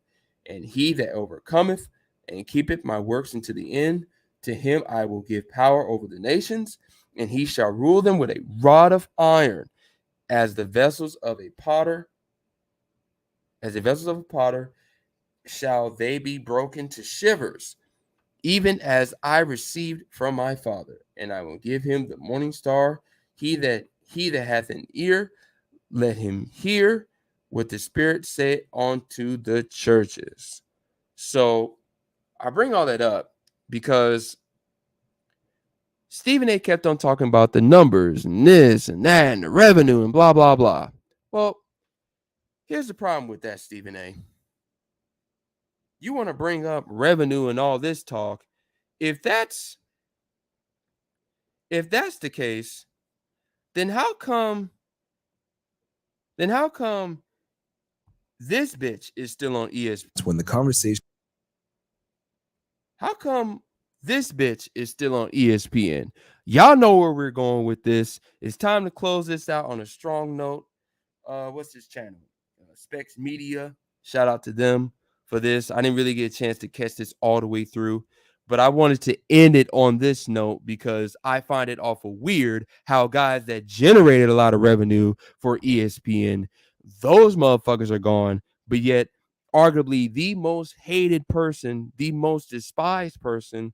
And he that overcometh and keepeth my works unto the end, to him I will give power over the nations, and he shall rule them with a rod of iron, as the vessels of a potter, as the vessels of a potter shall they be broken to shivers, even as I received from my Father. And I will give him the morning star. He that hath an ear, let him hear what the Spirit said unto the churches. So I bring all that up because Stephen A kept on talking about the numbers and this and that and the revenue and blah, blah, blah. Well, here's the problem with that, Stephen A. You want to bring up revenue and all this talk. If that's the case, then how come this bitch is still on ESPN? When the conversation How come this bitch is still on ESPN? Y'all know where we're going with this. It's time to close this out on a strong note. What's this channel? Specs Media. Shout out to them for this. I didn't really get a chance to catch this all the way through, but I wanted to end it on this note because I find it awful weird how guys that generated a lot of revenue for ESPN, those motherfuckers are gone, but yet arguably the most hated person, the most despised person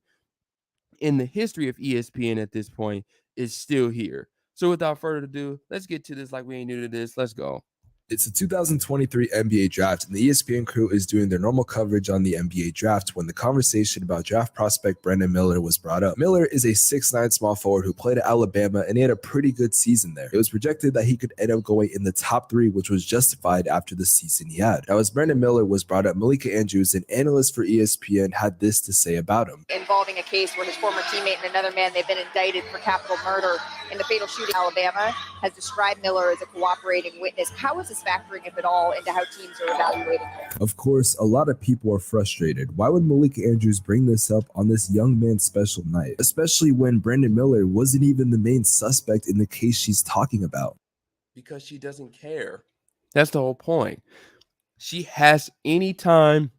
in the history of ESPN at this point is still here. So without further ado, let's get to this like we ain't new to this. Let's go. It's the 2023 NBA draft, and the ESPN crew is doing their normal coverage on the NBA draft when the conversation about draft prospect Brandon Miller was brought up. Miller is a 6'9" small forward who played at Alabama, and he had a pretty good season there. It was projected that he could end up going in the top 3, which was justified after the season he had. Now, as Brandon Miller was brought up, Malika Andrews, an analyst for ESPN, had this to say about him. Involving a case where his former teammate and another man, they've been indicted for capital murder in the fatal shooting in Alabama, has described Miller as a cooperating witness. How is this factoring, if at all, into how teams are evaluating him? Of course, a lot of people are frustrated. Why would Malika Andrews bring this up on this young man's special night, especially when Brandon Miller wasn't even the main suspect in the case she's talking about? Because she doesn't care. That's the whole point. She has, any time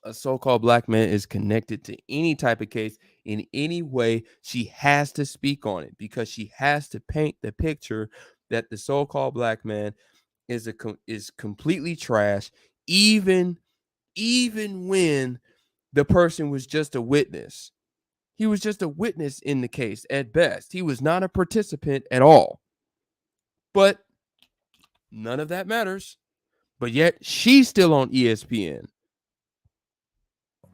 a so-called black man is connected to any type of case in any way, she has to speak on it because she has to paint the picture that the so-called black man is completely trash, even when the person was just a witness. He was just a witness in the case at best. He was not a participant at all. But none of that matters. But yet she's still on ESPN.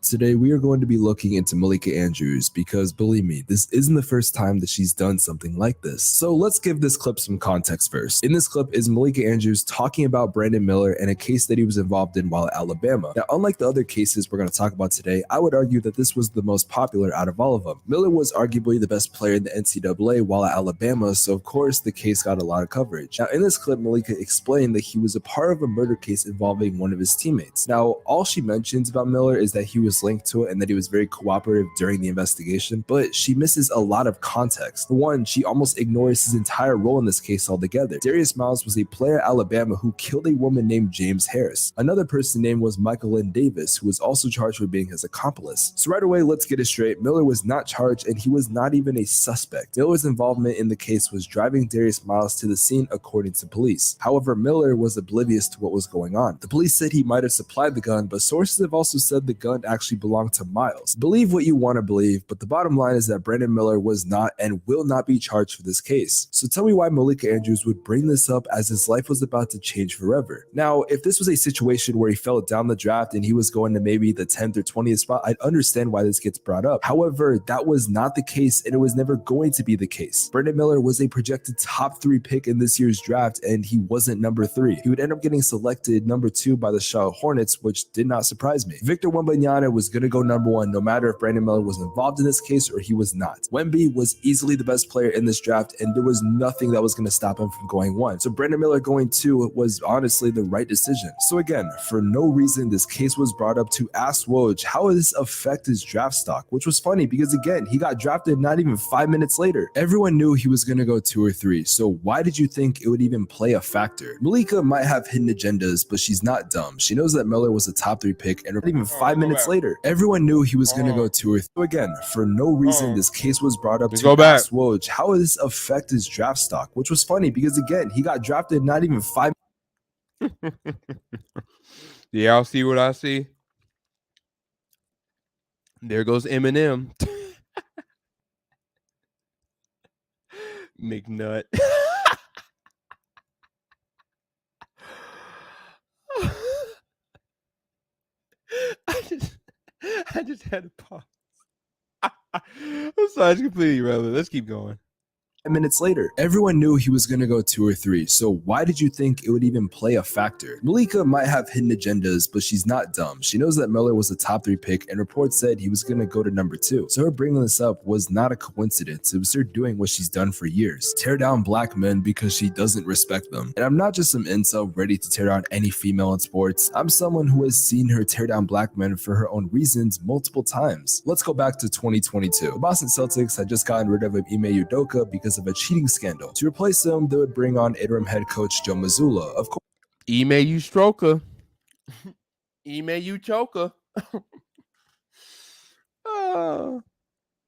Today, we are going to be looking into Malika Andrews because, believe me, this isn't the first time that she's done something like this. So let's give this clip some context first. In this clip is Malika Andrews talking about Brandon Miller and a case that he was involved in while at Alabama. Now, unlike the other cases we're going to talk about today, I would argue that this was the most popular out of all of them. Miller was arguably the best player in the NCAA while at Alabama, so of course the case got a lot of coverage. Now, in this clip, Malika explained that he was a part of a murder case involving one of his teammates. Now, all she mentions about Miller is that he was linked to it and that he was very cooperative during the investigation, but she misses a lot of context. For one, she almost ignores his entire role in this case altogether. Darius Miles was a player at Alabama who killed a woman named James Harris. Another person named was Michael Lynn Davis, who was also charged with being his accomplice. So right away, let's get it straight. Miller was not charged and he was not even a suspect. Miller's involvement in the case was driving Darius Miles to the scene according to police. However, Miller was oblivious to what was going on. The police said he might have supplied the gun, but sources have also said the gun actually belonged to Miles. Believe what you want to believe, but the bottom line is that Brandon Miller was not and will not be charged for this case. So tell me why Malika Andrews would bring this up as his life was about to change forever. Now, if this was a situation where he fell down the draft and he was going to maybe the 10th or 20th spot, I'd understand why this gets brought up. However, that was not the case, and it was never going to be the case. Brandon Miller was a projected top 3 pick in this year's draft, and he wasn't number 3. He would end up getting selected number 2 by the Charlotte Hornets, which did not surprise me. Victor Wembanyama was going to go number 1 no matter if Brandon Miller was involved in this case or he was not. Wemby was easily the best player in this draft, and there was nothing that was going to stop him from going 1. So Brandon Miller going 2 was honestly the right decision. So again, for no reason, this case was brought up to ask Woj how would this affect his draft stock, which was funny because again, he got drafted not even 5 minutes later. Everyone knew he was going to go 2 or 3, so why did you think it would even play a factor? Malika might have hidden agendas, but she's not dumb. She knows that Miller was a top 3 pick, and not even 5 minutes later, everyone knew he was going to go 2 or 3. So again, for no reason, this case was brought up to ask Woj how would this affect his draft stock, which was funny because again, he got drafted not even 5. Y'all see what I see? There goes Eminem. McNut. I just had to pause. I'm sorry, it's completely irrelevant. Let's keep going. Minutes later, everyone knew he was going to go 2 or 3, so why did you think it would even play a factor? Malika might have hidden agendas, but she's not dumb. She knows that Miller was a top 3 pick, and reports said he was going to go to number 2. So her bringing this up was not a coincidence. It was her doing what she's done for years. Tear down black men because she doesn't respect them. And I'm not just some incel ready to tear down any female in sports. I'm someone who has seen her tear down black men for her own reasons multiple times. Let's go back to 2022. The Boston Celtics had just gotten rid of Ime Udoka because of a cheating scandal. To replace him, they would bring on interim head coach Joe Mazzulla. Of course, Ime Udoka. Ime Udoka.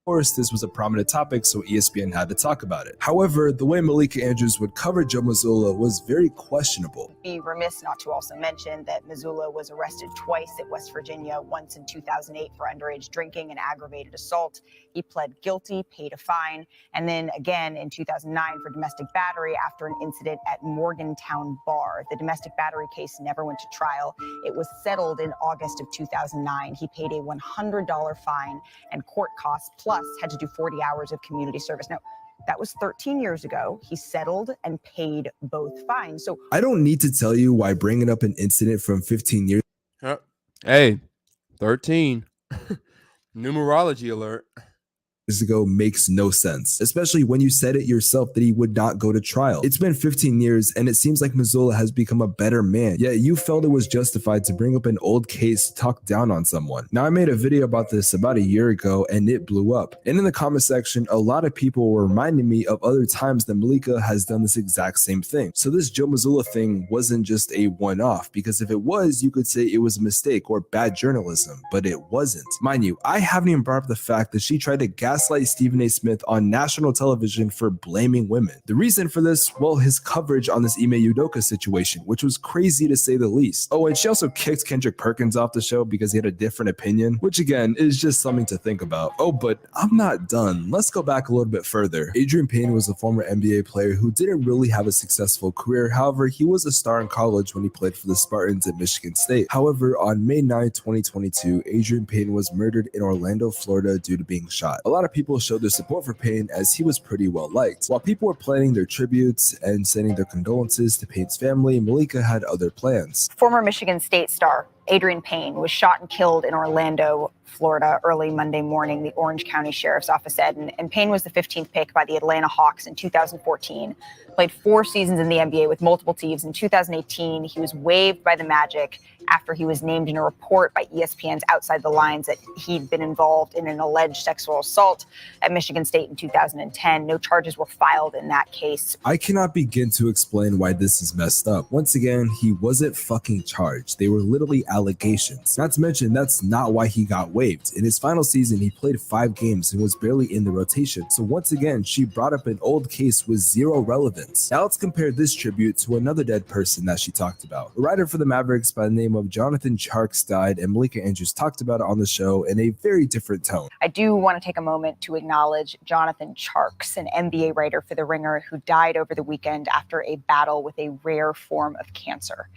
course, this was a prominent topic, so ESPN had to talk about it. However, the way Malika Andrews would cover Joe Mazzulla was very questionable. Be remiss not to also mention that Mazzulla was arrested twice at West Virginia, once in 2008 for underage drinking and aggravated assault. He pled guilty, paid a fine, and then again in 2009 for domestic battery after an incident at Morgantown Bar. The domestic battery case never went to trial. It was settled in August of 2009. He paid a $100 fine and court costs, plus had to do 40 hours of community service. Now, that was 13 years ago. He settled and paid both fines. So I don't need to tell you why bringing up an incident from 15 years. Hey, 13. Numerology alert. Ago makes no sense, especially when you said it yourself that he would not go to trial. It's been 15 years and it seems like Mazzulla has become a better man, yet you felt it was justified to bring up an old case to talk down on someone. Now, I made a video about this about a year ago and it blew up. And in the comment section, a lot of people were reminding me of other times that Malika has done this exact same thing. So this Joe Mazzulla thing wasn't just a one-off, because if it was, you could say it was a mistake or bad journalism, but it wasn't. Mind you, I haven't even brought up the fact that she tried to gaslight Stephen A. Smith on national television for blaming women. The reason for this, well, his coverage on this Ime Udoka situation, which was crazy to say the least. Oh, and she also kicked Kendrick Perkins off the show because he had a different opinion, which again is just something to think about. Oh, but I'm not done. Let's go back a little bit further. Adrian Payne was a former NBA player who didn't really have a successful career. However, he was a star in college when he played for the Spartans at Michigan State. However, on May 9, 2022, Adrian Payne was murdered in Orlando, Florida due to being shot. A lot of people showed their support for Payne as he was pretty well liked. While people were planning their tributes and sending their condolences to Payne's family, Malika had other plans. former Michigan State star Adrian Payne was shot and killed in Orlando, Florida, early Monday morning, the Orange County Sheriff's Office said. And Payne was the 15th pick by the Atlanta Hawks in 2014, played 4 seasons in the NBA with multiple teams. In 2018, he was waived by the Magic after he was named in a report by ESPN's Outside the Lines that he'd been involved in an alleged sexual assault at Michigan State in 2010. No charges were filed in that case. I cannot begin to explain why this is messed up. Once again, he wasn't fucking charged. They were literally allegations. Not to mention, that's not why he got waived. In his final season, he played 5 games and was barely in the rotation. So once again, she brought up an old case with zero relevance. Now let's compare this tribute to another dead person that she talked about. A writer for the Mavericks by the name of Jonathan Tjarks died, and Malika Andrews talked about it on the show in a very different tone. I do want to take a moment to acknowledge Jonathan Tjarks, an NBA writer for The Ringer, who died over the weekend after a battle with a rare form of cancer.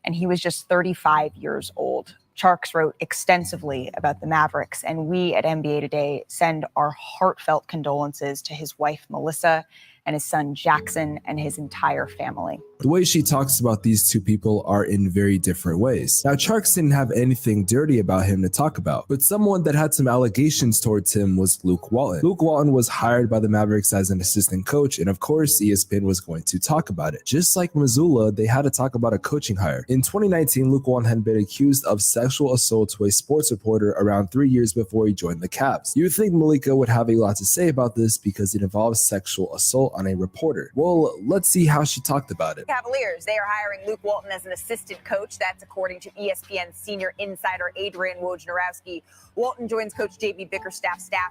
And he was just 35 years old. Tjarks wrote extensively about the Mavericks, and we at NBA Today send our heartfelt condolences to his wife, Melissa, and his son, Jackson, and his entire family. The way she talks about these two people are in very different ways. Now, Tjarks didn't have anything dirty about him to talk about, but someone that had some allegations towards him was Luke Walton. Luke Walton was hired by the Mavericks as an assistant coach, and of course, ESPN was going to talk about it. Just like Missoula, they had to talk about a coaching hire. In 2019, Luke Walton had been accused of sexual assault to a sports reporter around 3 years before he joined the Cavs. You would think Malika would have a lot to say about this because it involves sexual assault on a reporter. Well, let's see how she talked about it. Cavaliers, they are hiring Luke Walton as an assistant coach. That's according to ESPN senior insider Adrian Wojnarowski. Walton joins Coach J.B. Bickerstaff's staff.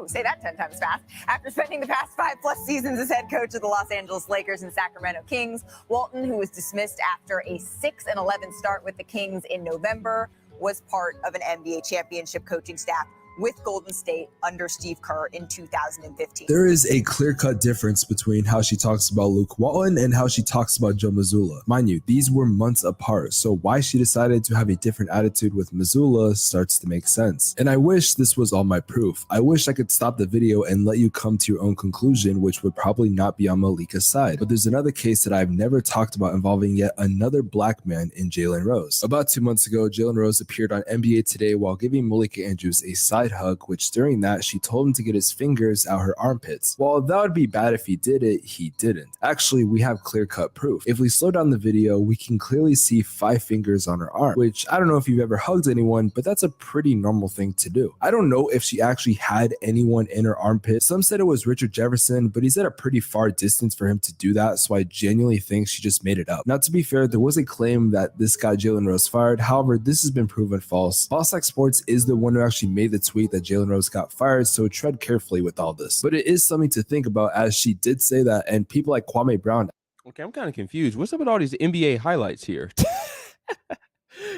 Say that 10 times fast. After spending the past 5+ seasons as head coach of the Los Angeles Lakers and Sacramento Kings, Walton, who was dismissed after a 6-11 start with the Kings in November, was part of an NBA championship coaching staff with Golden State under Steve Kerr in 2015. There is a clear-cut difference between how she talks about Luke Walton and how she talks about Joe Mazzulla. Mind you, these were months apart, so why she decided to have a different attitude with Mazzulla starts to make sense. And I wish this was all my proof. I wish I could stop the video and let you come to your own conclusion, which would probably not be on Malika's side. But there's another case that I've never talked about involving yet another black man in Jalen Rose. About 2 months ago, Jalen Rose appeared on NBA Today while giving Malika Andrews a side hug, which during that she told him to get his fingers out her armpits. While that would be bad if he did it, he didn't. Actually, we have clear-cut proof. If we slow down the video, we can clearly see 5 fingers on her arm, which I don't know if you've ever hugged anyone, but that's a pretty normal thing to do. I don't know if she actually had anyone in her armpit. Some said it was Richard Jefferson, but he's at a pretty far distance for him to do that, so I genuinely think she just made it up. Now, to be fair, there was a claim that this guy Jalen Rose fired. However, this has been proven false. Bossack Sports is the one who actually made the tweet that Jalen Rose got fired, so tread carefully with all this. But it is something to think about, as she did say that, and people like Kwame Brown. Okay, I'm kind of confused. What's up with all these NBA highlights here?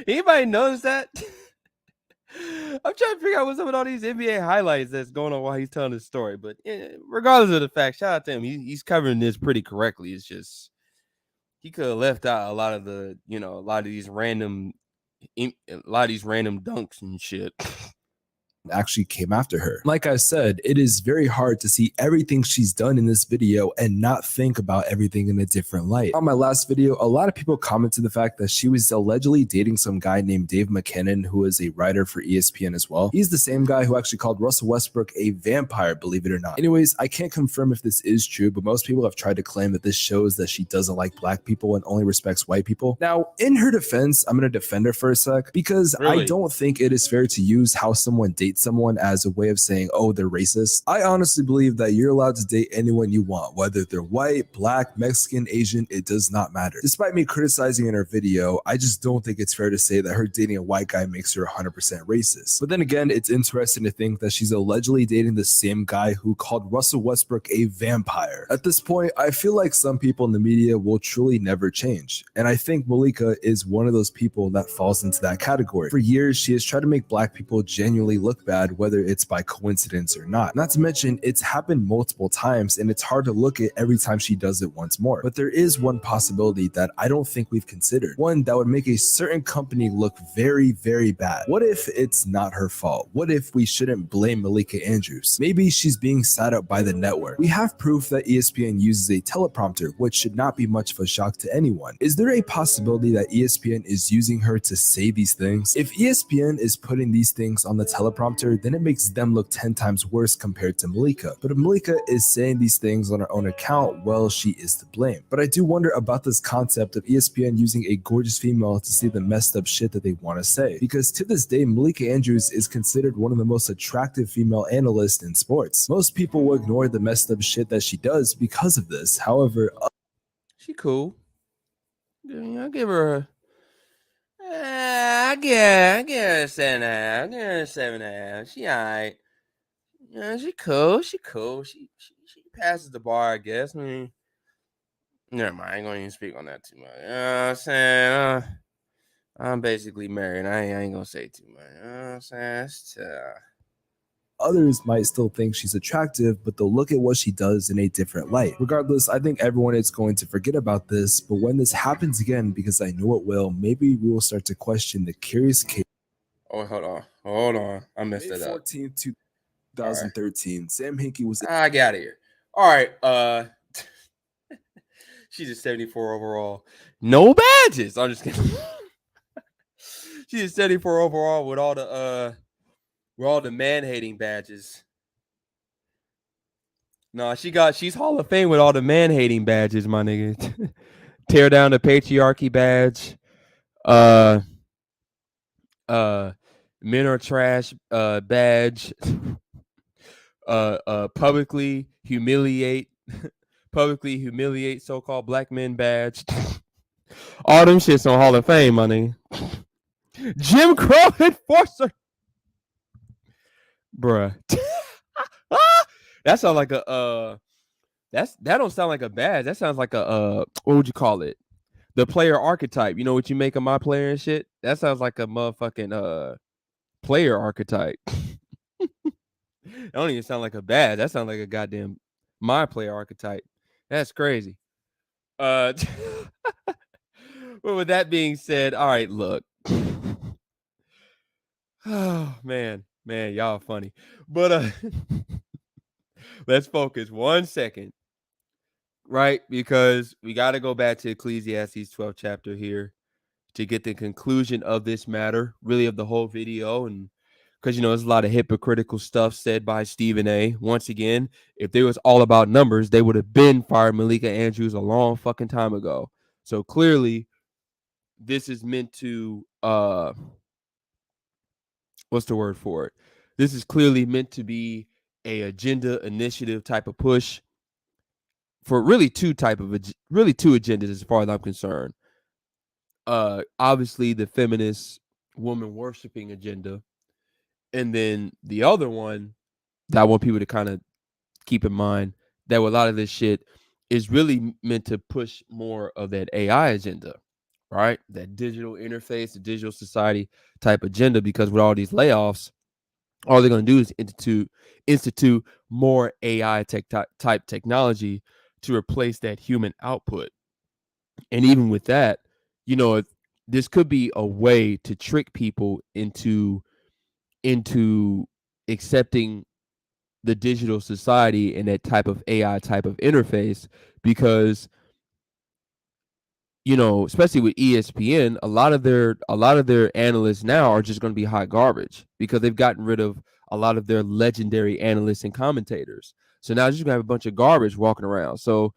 Anybody notice that? I'm trying to figure out what's up with all these NBA highlights that's going on while he's telling his story. But regardless of the fact, shout out to him. He's covering this pretty correctly. It's just he could have left out a lot of the, a lot of these random dunks and shit. Actually came after her. Like I said, it is very hard to see everything she's done in this video and not think about everything in a different light. On my last video, a lot of people commented the fact that she was allegedly dating some guy named Dave McKinnon, who is a writer for ESPN as well. He's the same guy who actually called Russell Westbrook a vampire, believe it or not. Anyways, I can't confirm if this is true, but most people have tried to claim that this shows that she doesn't like black people and only respects white people. Now, in her defense, I'm going to defend her for a sec, because I don't think it is fair to use how someone dates someone as a way of saying, oh, they're racist. I honestly believe that you're allowed to date anyone you want, whether they're white, black, Mexican, Asian, it does not matter. Despite me criticizing in her video, I just don't think it's fair to say that her dating a white guy makes her 100% racist. But then again, it's interesting to think that she's allegedly dating the same guy who called Russell Westbrook a vampire. At this point, I feel like some people in the media will truly never change. And I think Malika is one of those people that falls into that category. For years, she has tried to make black people genuinely look bad, whether it's by coincidence or not. Not to mention, it's happened multiple times, and it's hard to look at every time she does it once more. But there is one possibility that I don't think we've considered. One that would make a certain company look very, very bad. What if it's not her fault? What if we shouldn't blame Malika Andrews? Maybe she's being sat up by the network. We have proof that ESPN uses a teleprompter, which should not be much of a shock to anyone. Is there a possibility that ESPN is using her to say these things? If ESPN is putting these things on the teleprompter, then it makes them look 10 times worse compared to Malika. But if Malika is saying these things on her own account, well, she is to blame. But I do wonder about this concept of ESPN using a gorgeous female to say the messed up shit that they want to say. Because to this day, Malika Andrews is considered one of the most attractive female analysts in sports. Most people will ignore the messed up shit that she does because of this. However, she cool. I'll give her I get a 7.5. I get her a 7.5. She alright. Yeah, she cool. She cool. She passes the bar, I guess. I mean, never mind. I ain't gonna even speak on that too much. You know what I'm saying? I'm basically married. I ain't gonna say too much. You know what I'm saying? Others might still think she's attractive, but they'll look at what she does in a different light. Regardless, I think everyone is going to forget about this, but when this happens again, because I know it will, maybe we will start to question the curious case. Oh, hold on. I messed May it up. 14th, 2013, Sam Hinkie was I got it here. All right. She's a 74 overall. No badges. I'm just kidding. She's a 74 overall with all the man-hating badges. No, she's Hall of Fame with all the man-hating badges, my nigga. Tear down the patriarchy badge. Men are trash badge. Publicly humiliate so-called black men badge. All them shits on Hall of Fame, my nigga. Jim Crow enforcer. Bruh. That sounds like a that don't sound like a badge. That sounds like a what would you call it? The player archetype. You know what you make of my player and shit? That sounds like a motherfucking player archetype. That don't even sound like a badge. That sounds like a goddamn my player archetype. That's crazy. But with that being said, all right, look. Oh man, y'all funny. But let's focus 1 second, right? Because we got to go back to Ecclesiastes 12th chapter here to get the conclusion of this matter, really of the whole video. And because, there's a lot of hypocritical stuff said by Stephen A. Once again, if they was all about numbers, they would have been fired Malika Andrews a long fucking time ago. So clearly, this is meant to, what's the word for it? This is clearly meant to be a agenda initiative type of push for really two agendas as far as I'm concerned. Obviously the feminist woman worshiping agenda, and then the other one that I want people to kind of keep in mind, that a lot of this shit is really meant to push more of that AI agenda, right? That digital interface, the digital society type agenda, because with all these layoffs, all they're going to do is institute more AI type technology to replace that human output. And even with that, this could be a way to trick people into accepting the digital society and that type of AI type of interface, because especially with ESPN, a lot of their analysts now are just going to be hot garbage because they've gotten rid of a lot of their legendary analysts and commentators. So now you're just going to have a bunch of garbage walking around. So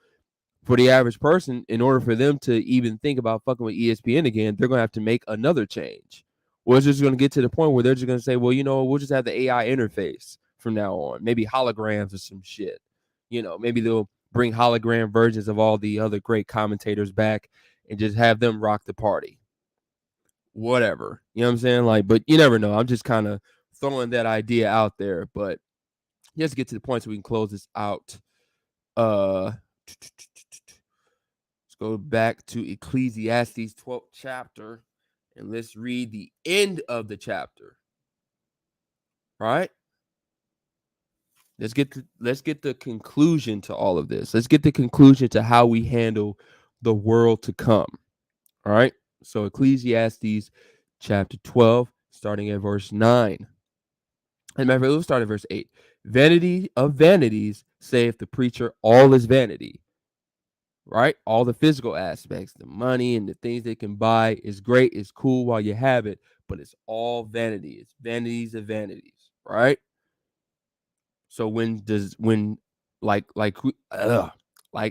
for the average person, in order for them to even think about fucking with ESPN again, they're going to have to make another change. Or it's just going to get to the point where they're just going to say, well, we'll just have the AI interface from now on. Maybe holograms or some shit. Maybe they'll bring hologram versions of all the other great commentators back and just have them rock the party. Whatever. You know what I'm saying? Like, but you never know. I'm just kind of throwing that idea out there. But just to get to the point so we can close this out. Let's go back to Ecclesiastes 12th chapter and let's read the end of the chapter. Right? Let's get the conclusion to all of this. Let's get the conclusion to how we handle the world to come. All right? So Ecclesiastes chapter 12, starting at verse 9. And matter of fact, we'll start at verse 8. Vanity of vanities, saith the preacher, all is vanity. Right? All the physical aspects, the money and the things they can buy is great, it's cool while you have it, but it's all vanity. It's vanities of vanities, right? So like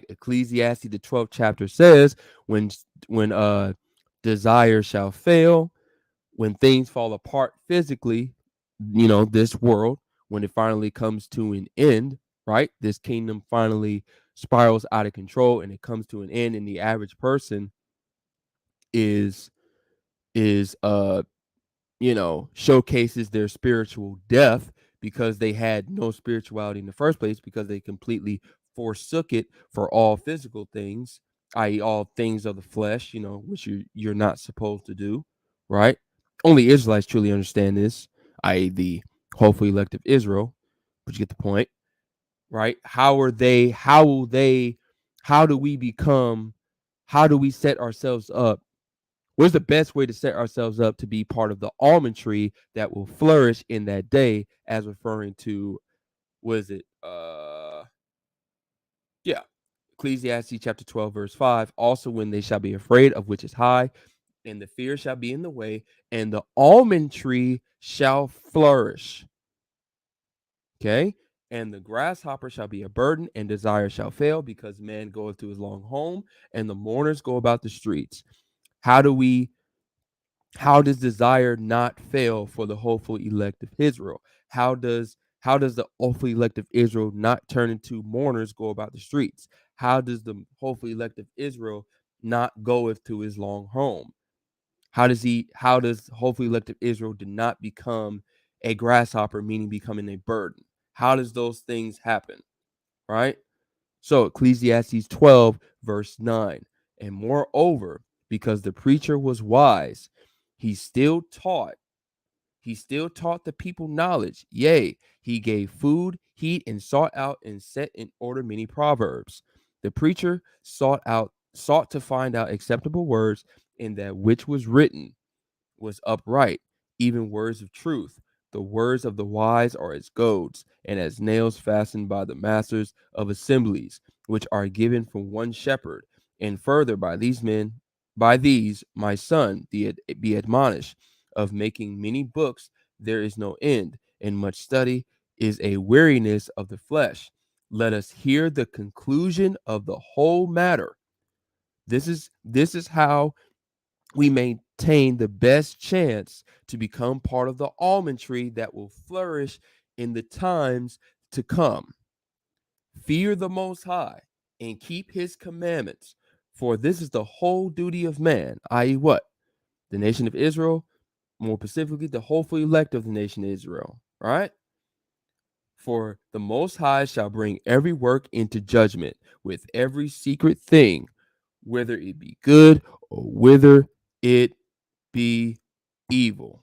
Ecclesiastes the 12th chapter says, when desire shall fail, when things fall apart physically, this world, when it finally comes to an end, right? This kingdom finally spirals out of control and it comes to an end, and the average person is is showcases their spiritual death because they had no spirituality in the first place, because they completely forsook it for all physical things, i.e., all things of the flesh, which you're not supposed to do, right? Only Israelites truly understand this, i.e., the hopefully elect of Israel, but you get the point, right? How do we become, how do we set ourselves up? What's the best way to set ourselves up to be part of the almond tree that will flourish in that day, as referring to, what is it? Yeah. Ecclesiastes chapter 12, verse 5. Also, when they shall be afraid of which is high, and the fear shall be in the way, and the almond tree shall flourish. Okay. And the grasshopper shall be a burden, and desire shall fail, because man goeth to his long home, and the mourners go about the streets. How does desire not fail for the hopeful elect of Israel? How does the hopeful elect of Israel not turn into mourners go about the streets? How does the hopeful elect of Israel not goeth to his long home? How does hopefully elect of Israel did not become a grasshopper, meaning becoming a burden? How does those things happen? Right? So Ecclesiastes 12, verse 9. And moreover, because the preacher was wise, he still taught. He still taught the people knowledge. Yea, he gave food, heat, and sought out and set in order many proverbs. The preacher sought to find out acceptable words in that which was written was upright, even words of truth. The words of the wise are as goads, and as nails fastened by the masters of assemblies, which are given from one shepherd. And further, by these, my son, be admonished. Of making many books, there is no end, and much study is a weariness of the flesh. Let us hear the conclusion of the whole matter. This is how we maintain the best chance to become part of the almond tree that will flourish in the times to come. Fear the Most High and keep his commandments, for this is the whole duty of man, i.e., what? The nation of Israel, more specifically, the hopeful elect of the nation of Israel, right? For the Most High shall bring every work into judgment with every secret thing, whether it be good or whether it be evil.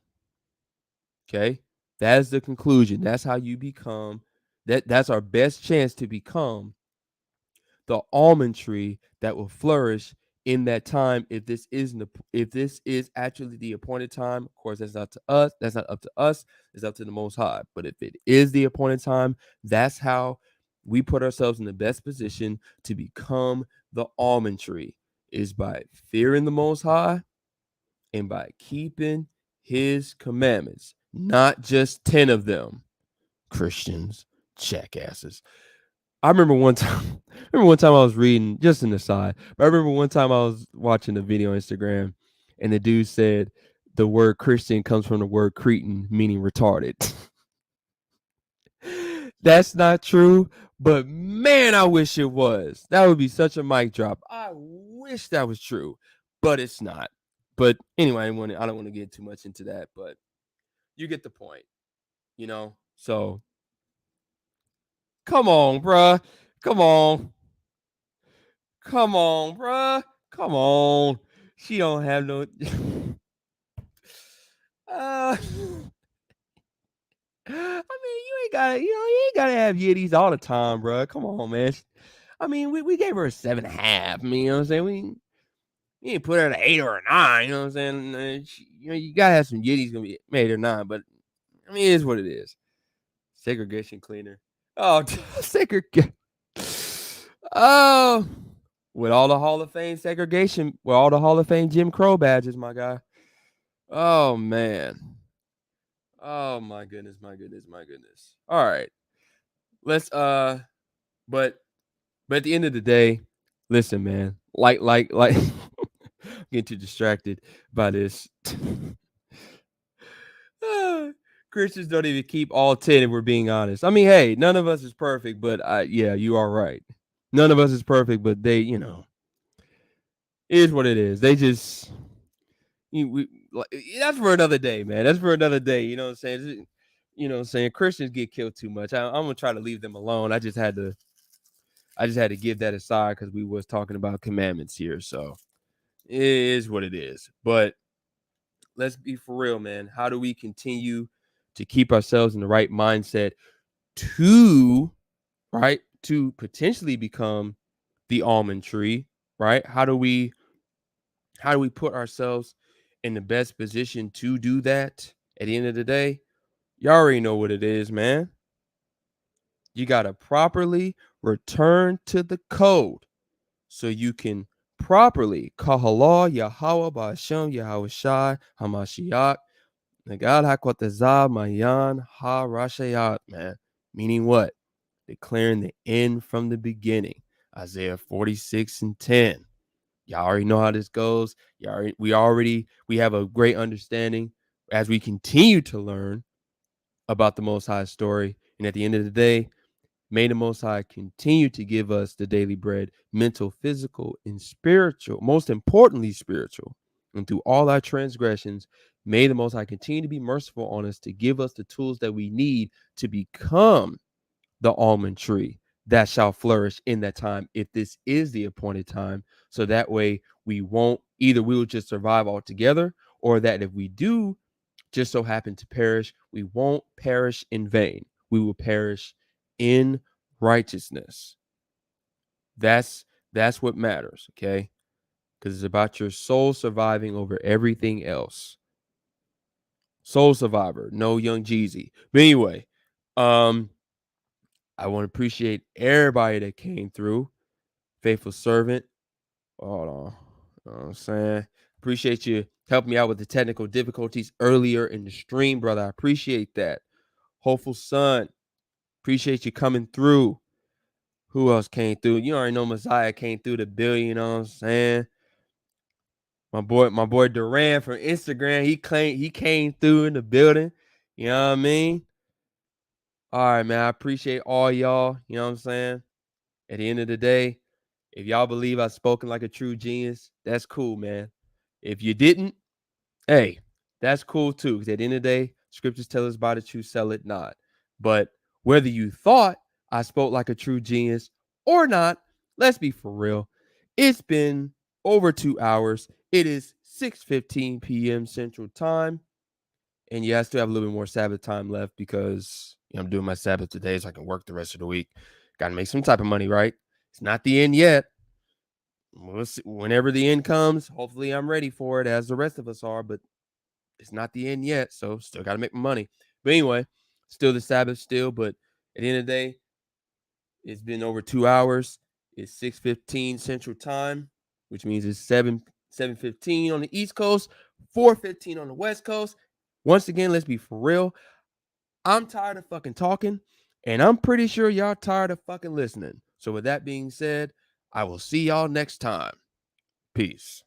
Okay? That is the conclusion. That's how you become that's our best chance to become the almond tree that will flourish in that time. If this is actually the appointed time, of course that's not to us, that's not up to us, it's up to the Most High. But if it is the appointed time, that's how we put ourselves in the best position to become the almond tree, is by fearing the Most High and by keeping his commandments, not just 10 of them. Christians, jackasses. I remember one time, I was reading, just an aside, but I remember one time I was watching a video on Instagram, and the dude said the word Christian comes from the word Cretan, meaning retarded. That's not true, but man, I wish it was. That would be such a mic drop. I wish that was true, but it's not. But anyway, I don't want to get too much into that, but you get the point, So come on, bruh. Come on. Come on, bruh. Come on. She don't have no. uh, I mean, you ain't gotta have Yetis all the time, bruh. Come on, man. I mean, we gave her a 7.5. I mean, you know what I'm saying? You ain't put her at an 8 or a 9. You know what I'm saying? You gotta have some Yetis gonna be 8 or 9, but I mean, it is what it is. Segregation cleaner. Oh, segregation. Oh, with all the Hall of Fame segregation, with all the Hall of Fame Jim Crow badges, my guy. Oh man. Oh my goodness, my goodness, my goodness. All right. Let's but at the end of the day, listen, man. Like getting too distracted by this. Christians don't even keep all 10 if we're being honest. I mean, hey, none of us is perfect, but yeah, you are right. None of us is perfect, but they, it is what it is. They just That's for another day, man. That's for another day. You know what I'm saying? You know what I'm saying? Christians get killed too much. I'm gonna try to leave them alone. I just had to give that aside because we was talking about commandments here. So it is what it is. But let's be for real, man. How do we continue to keep ourselves in the right mindset to potentially become the almond tree, right? How do we put ourselves in the best position to do that? At the end of the day, you already know what it is, man. You got to properly return to the code so you can properly Kahala Yahweh Ba'ashem Yahweh Shai Hamashiach Nagad HaKotazah Mayan Ha Rashayat, man. Meaning what? Declaring the end from the beginning. Isaiah 46:10. Y'all already know how this goes. We have a great understanding as we continue to learn about the Most High story. And at the end of the day, may the Most High continue to give us the daily bread, mental, physical, and spiritual, most importantly, spiritual. And through all our transgressions, may the Most High continue to be merciful on us to give us the tools that we need to become the almond tree that shall flourish in that time, if this is the appointed time. So that way we will just survive altogether, or that if we do just so happen to perish, we won't perish in vain. We will perish in righteousness. That's what matters, okay? Because it's about your soul surviving over everything else. Soul survivor, no Young Jeezy. But anyway, I want to appreciate everybody that came through. Faithful servant. Hold on. You know what I'm saying? Appreciate you helping me out with the technical difficulties earlier in the stream, brother. I appreciate that. Hopeful Son. Appreciate you coming through. Who else came through? You already know Messiah came through the bill, you know what I'm saying? My boy Duran from Instagram, he came through in the building. You know what I mean? All right, man. I appreciate all y'all. You know what I'm saying? At the end of the day, if y'all believe I've spoken like a true genius, that's cool, man. If you didn't, hey, that's cool too. Because at the end of the day, scriptures tell us by the truth, sell it not. But whether you thought I spoke like a true genius or not, let's be for real. It's been over 2 hours. It is 6:15 p.m. Central Time. And yeah, I still have a little bit more Sabbath time left because I'm doing my Sabbath today so I can work the rest of the week. Got to make some type of money, right? It's not the end yet. We'll see. Whenever the end comes, hopefully I'm ready for it, as the rest of us are, but it's not the end yet, so still got to make my money. But anyway, still the Sabbath still, but at the end of the day, it's been over 2 hours. It's 6:15 Central Time, which means it's 7:15 on the East Coast, 4:15 on the West Coast. Once again, let's be for real. I'm tired of fucking talking, and I'm pretty sure y'all tired of fucking listening. So with that being said, I will see y'all next time. Peace.